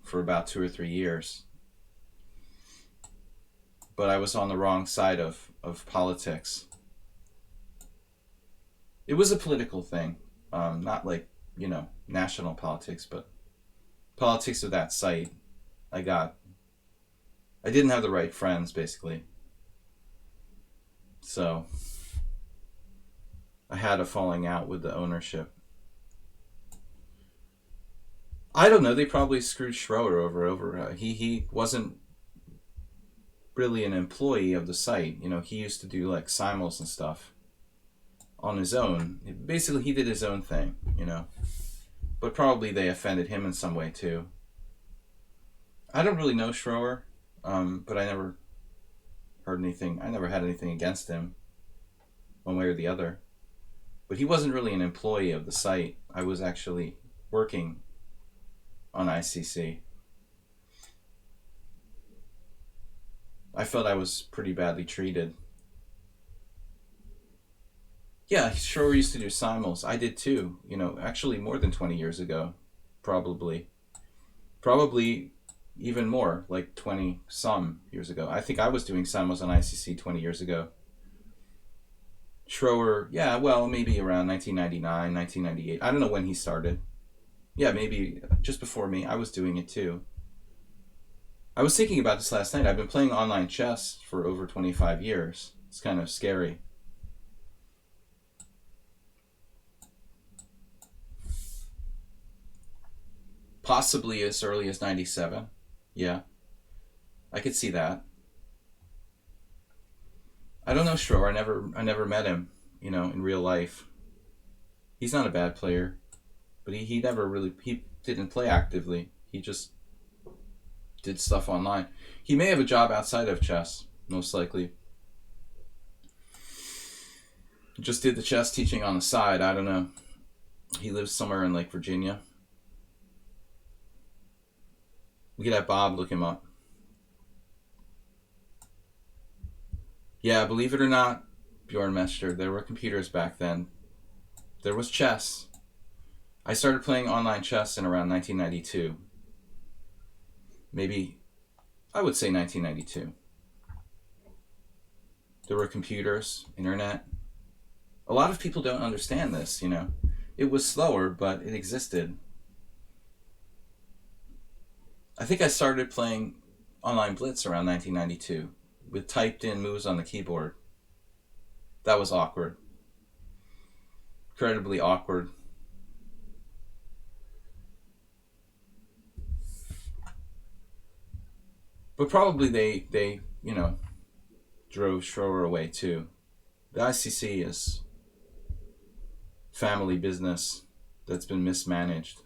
for about 2 or 3 years. But I was on the wrong side of politics. It was a political thing. Not like, you know, national politics, but politics of that site. I didn't have the right friends, basically. So I had a falling out with the ownership. I don't know. They probably screwed Schroeder over. He wasn't really an employee of the site. You know, he used to do like simuls and stuff on his own. Basically, he did his own thing, you know. But probably they offended him in some way too. I don't really know Schroeder, but I never heard anything. I never had anything against him, one way or the other. But he wasn't really an employee of the site. I was actually working on ICC. I felt I was pretty badly treated. Yeah, sure, used to do simuls. I did too. You know, actually more than 20 years ago, probably even more, like 20 some years ago. I think I was doing simmos on ICC 20 years ago. Schroer, yeah, well, maybe around 1999, 1998. I don't know when he started. Yeah, maybe just before me. I was doing it too. I was thinking about this last night. I've been playing online chess for over 25 years. It's kind of scary. Possibly as early as 97. Yeah, I could see that. I don't know Schroer. I never met him, in real life. He's not a bad player, but he never really, he didn't play actively. He just did stuff online. He may have a job outside of chess, most likely. Just did the chess teaching on the side. I don't know. He lives somewhere in like Virginia. We could have Bob look him up. Yeah, believe it or not, Bjorn Mester, there were computers back then. There was chess. I started playing online chess in around 1992. Maybe, I would say 1992. There were computers, internet. A lot of people don't understand this, It was slower, but it existed. I think I started playing online blitz around 1992 with typed in moves on the keyboard. That was awkward. Incredibly awkward. But probably they drove Schroer away too. The ICC is family business that's been mismanaged.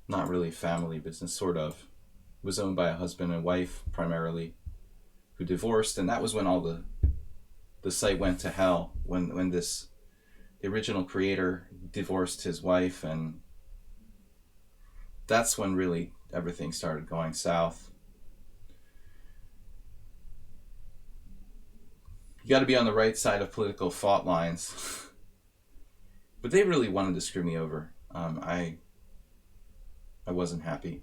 Not really family business, sort of. It was owned by a husband and wife primarily, who divorced, and that was when all the site went to hell. When the original creator divorced his wife, and that's when really everything started going south. You got to be on the right side of political fault lines. But they really wanted to screw me over. I wasn't happy.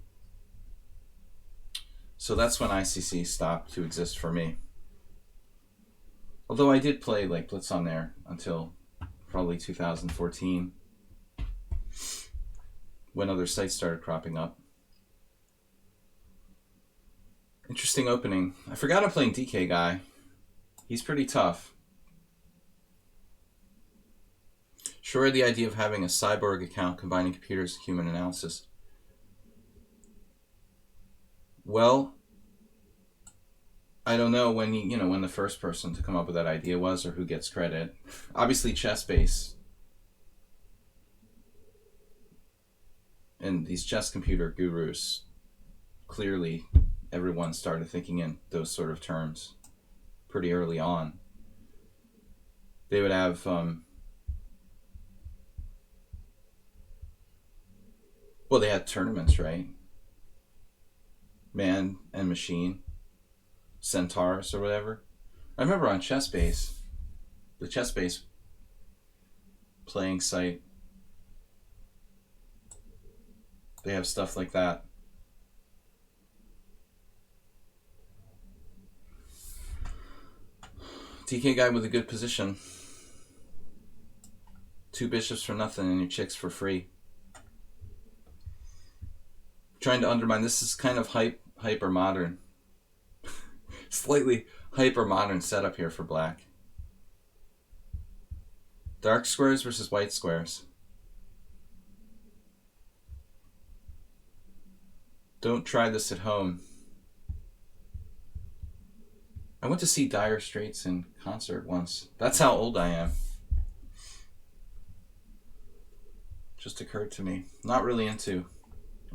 So that's when ICC stopped to exist for me. Although I did play like blitz on there until probably 2014, when other sites started cropping up. Interesting opening. I forgot I'm playing DK Guy. He's pretty tough. Sure, the idea of having a cyborg account combining computers and human analysis. Well, I don't know when when the first person to come up with that idea was, or who gets credit. Obviously, ChessBase and these chess computer gurus, clearly everyone started thinking in those sort of terms pretty early on. They would have they had tournaments, right? Man and Machine, Centaurs or whatever. I remember on ChessBase, the ChessBase playing site, they have stuff like that. DK Guy with a good position. 2 bishops for nothing and your chicks for free. Trying to undermine. This is kind of hyper modern. Slightly hyper modern setup here for black. Dark squares versus white squares. Don't try this at home. I went to see Dire Straits in concert once. That's how old I am. Just occurred to me. I'm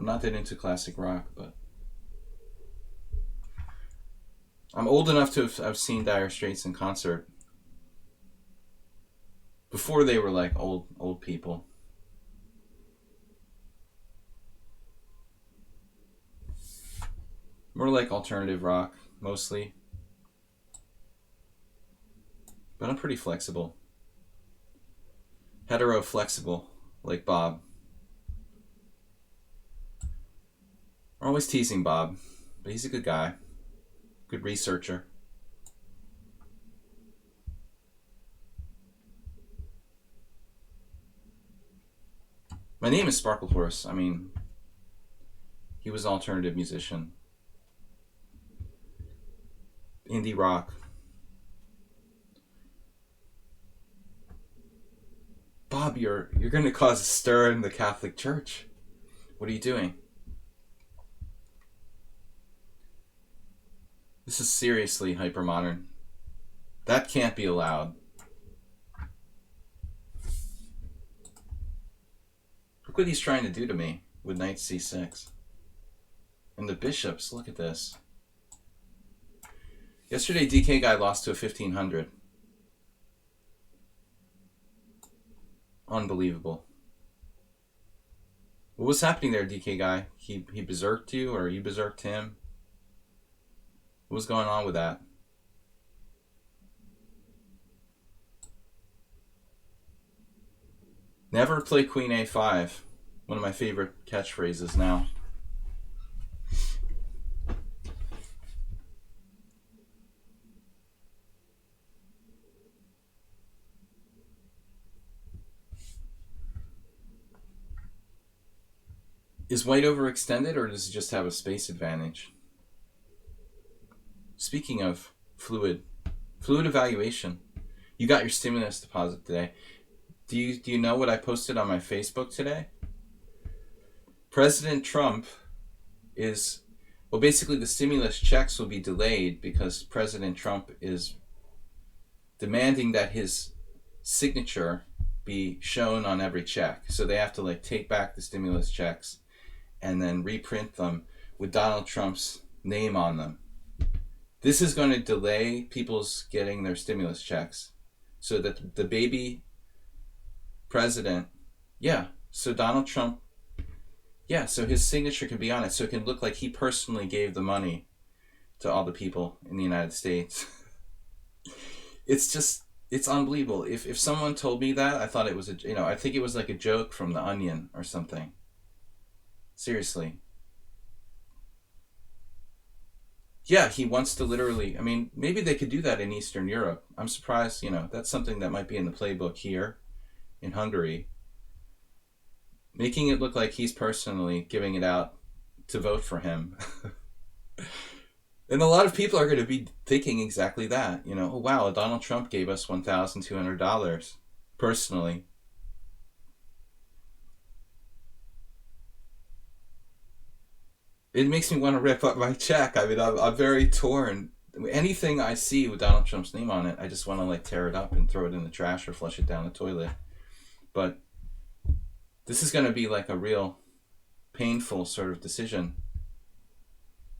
not that into classic rock, but I'm old enough to have seen Dire Straits in concert before they were like old people. More like alternative rock, mostly. But I'm pretty flexible. Hetero flexible, like Bob. We're always teasing Bob, but he's a good guy, good researcher. My name is Sparkle Horse. I mean, he was an alternative musician, indie rock. Bob, you're going to cause a stir in the Catholic Church. What are you doing? This is seriously hypermodern. That can't be allowed. Look what he's trying to do to me with knight c6. And the bishops, look at this. Yesterday, DK guy lost to a 1500. Unbelievable. What was happening there, DK guy? He berserked you, or you berserked him? What was going on with that? Never play Queen A5. One of my favorite catchphrases now. Is white overextended, or does it just have a space advantage? Speaking of fluid evaluation, you got your stimulus deposit today. Do you know what I posted on my Facebook today? President Trump is, well, basically the stimulus checks will be delayed because President Trump is demanding that his signature be shown on every check. So they have to like take back the stimulus checks and then reprint them with Donald Trump's name on them. This is going to delay people's getting their stimulus checks so that the baby president, so Donald Trump, so his signature can be on it, so it can look like he personally gave the money to all the people in the United States. It's unbelievable. If someone told me that, I thought it was I think it was like a joke from The Onion or something. Seriously. Yeah, he wants to literally, I mean, maybe they could do that in Eastern Europe. I'm surprised, that's something that might be in the playbook here in Hungary. Making it look like he's personally giving it out to vote for him. And a lot of people are going to be thinking exactly that. Oh, wow, Donald Trump gave us $1,200 personally. It makes me want to rip up my check. I mean, I'm very torn. Anything I see with Donald Trump's name on it, I just want to like tear it up and throw it in the trash or flush it down the toilet. But this is going to be like a real painful sort of decision.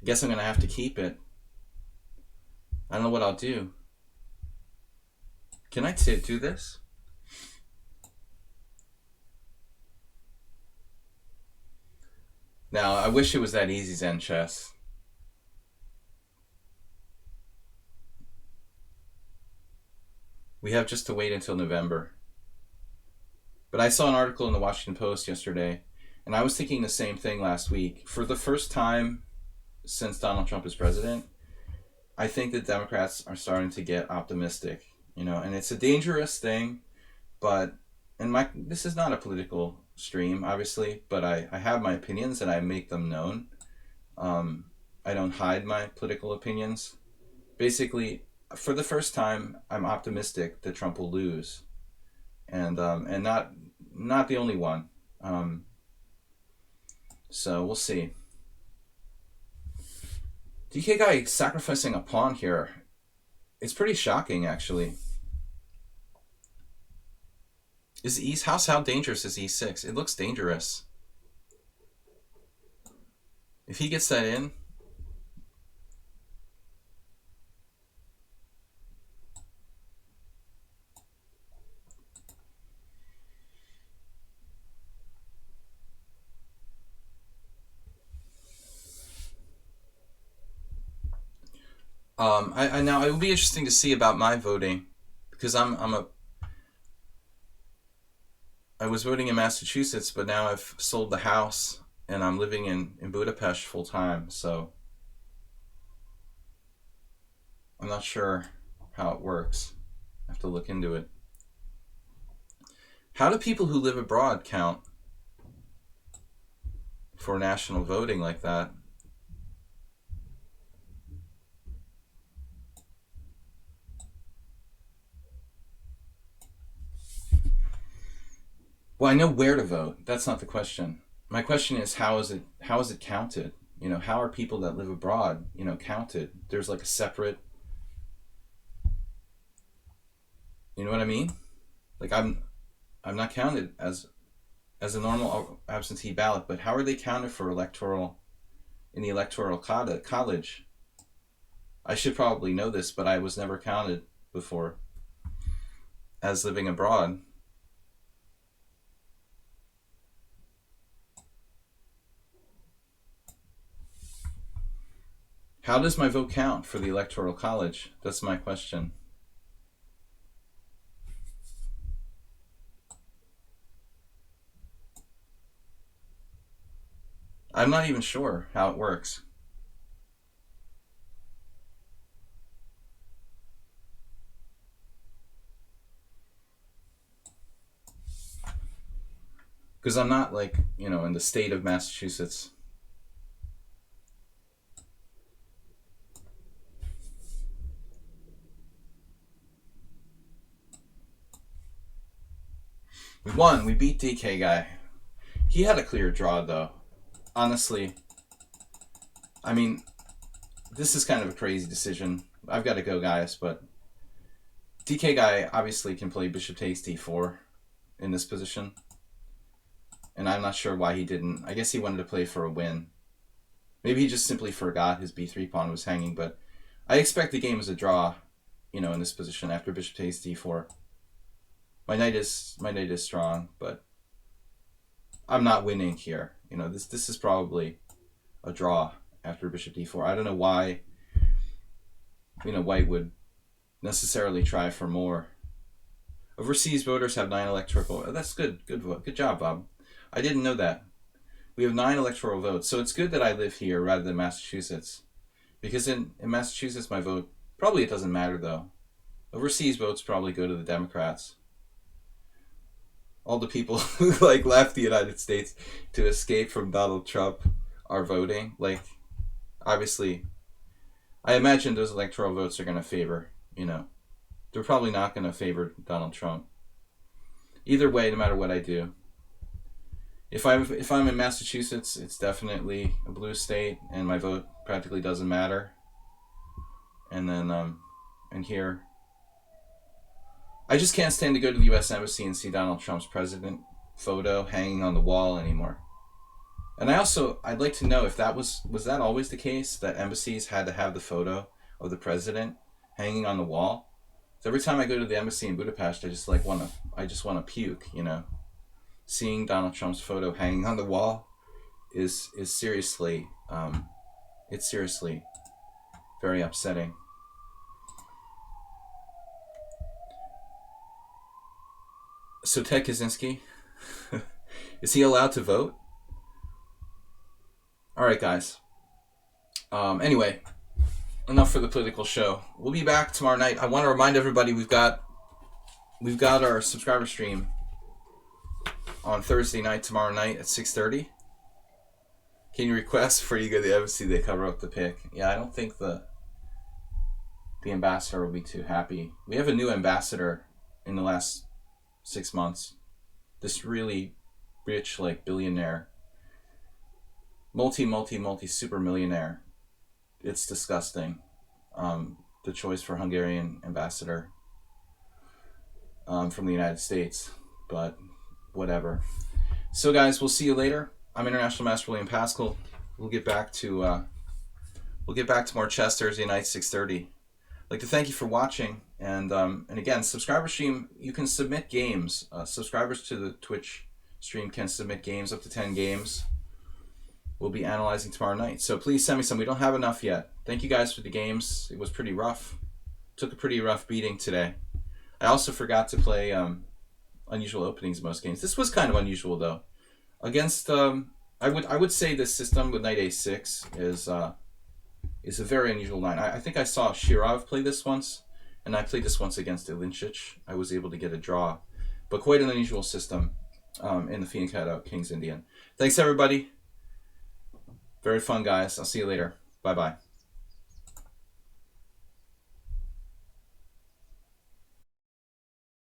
I guess I'm going to have to keep it. I don't know what I'll do. Can I do this? Now, I wish it was that easy, Zen chess. We have just to wait until November. But I saw an article in the Washington Post yesterday, and I was thinking the same thing last week. For the first time since Donald Trump is president, I think that Democrats are starting to get optimistic, and it's a dangerous thing, but, this is not a political stream, obviously, but I have my opinions and I make them known. I don't hide my political opinions. Basically, for the first time, I'm optimistic that Trump will lose, and not the only one. So we'll see. DK guy sacrificing a pawn here. It's pretty shocking, actually. Is how dangerous is e6? It looks dangerous. If he gets that in, I now it will be interesting to see about my voting, because I was voting in Massachusetts, but now I've sold the house and I'm living in Budapest full time, so I'm not sure how it works. I have to look into it. How do people who live abroad count for national voting like that? Well, I know where to vote. That's not the question. My question is how is it counted? You know, how are people that live abroad, you know, counted? There's like a separate, you know what I mean? Like I'm not counted as a normal absentee ballot, but how are they counted for electoral in the electoral college? I should probably know this, but I was never counted before as living abroad. How does my vote count for the electoral college? That's my question. I'm not even sure how it works. Because I'm not like, you know, in the state of Massachusetts. We won. We beat DK guy. He had a clear draw though. Honestly, I mean, this is kind of a crazy decision. I've got to go, guys, but DK guy obviously can play bishop takes d4 in this position. And I'm not sure why he didn't. I guess he wanted to play for a win. Maybe he just simply forgot his b3 pawn was hanging, but I expect the game is a draw, you know, in this position after bishop takes d4. My knight is strong, but I'm not winning here. You know, this is probably a draw after bishop d4. I don't know why, you know, white would necessarily try for more. Overseas voters have 9 electoral. Oh, that's good. Good job, Bob. I didn't know that. We have 9 electoral votes, so it's good that I live here rather than Massachusetts. Because in Massachusetts, my vote, probably it doesn't matter though. Overseas votes probably go to the Democrats. All the people who like left the United States to escape from Donald Trump are voting. Like, obviously, I imagine those electoral votes are going to favor, you know, they're probably not going to favor Donald Trump. Either way, no matter what I do. If I'm in Massachusetts, it's definitely a blue state, and my vote practically doesn't matter. And then, and here, I just can't stand to go to the U.S. Embassy and see Donald Trump's president photo hanging on the wall anymore. And I'd like to know if that was that always the case, that embassies had to have the photo of the president hanging on the wall? So every time I go to the embassy in Budapest, I just want to puke, you know. Seeing Donald Trump's photo hanging on the wall is seriously, it's seriously very upsetting. So Ted Kaczynski, is he allowed to vote? All right, guys. Anyway, enough for the political show. We'll be back tomorrow night. I want to remind everybody we've got our subscriber stream on Thursday night, tomorrow night at 6:30. Can you request before you go to the embassy they cover up the pic? Yeah, I don't think the ambassador will be too happy. We have a new ambassador in the last 6 months. This really rich, like, billionaire, multi super millionaire. It's disgusting. The choice for Hungarian ambassador from the United States, but whatever. So guys, we'll see you later. I'm International Master William Pascal. We'll get back to more chess Thursday night, 6:30. I'd like to thank you for watching, and again, subscriber stream, you can submit games. Subscribers to the Twitch stream can submit games, up to 10 games. We'll be analyzing tomorrow night, so please send me some. We don't have enough yet. Thank you guys for the games. It was pretty rough. Took a pretty rough beating today. I also forgot to play unusual openings in most games. This was kind of unusual though. Against I would say this system with knight a6 is a very unusual line. I think I saw Shirov play this once, and I played this once against Ilincic. I was able to get a draw, but quite an unusual system in the Fianchetto King's Indian. Thanks, everybody. Very fun, guys. I'll see you later. Bye-bye.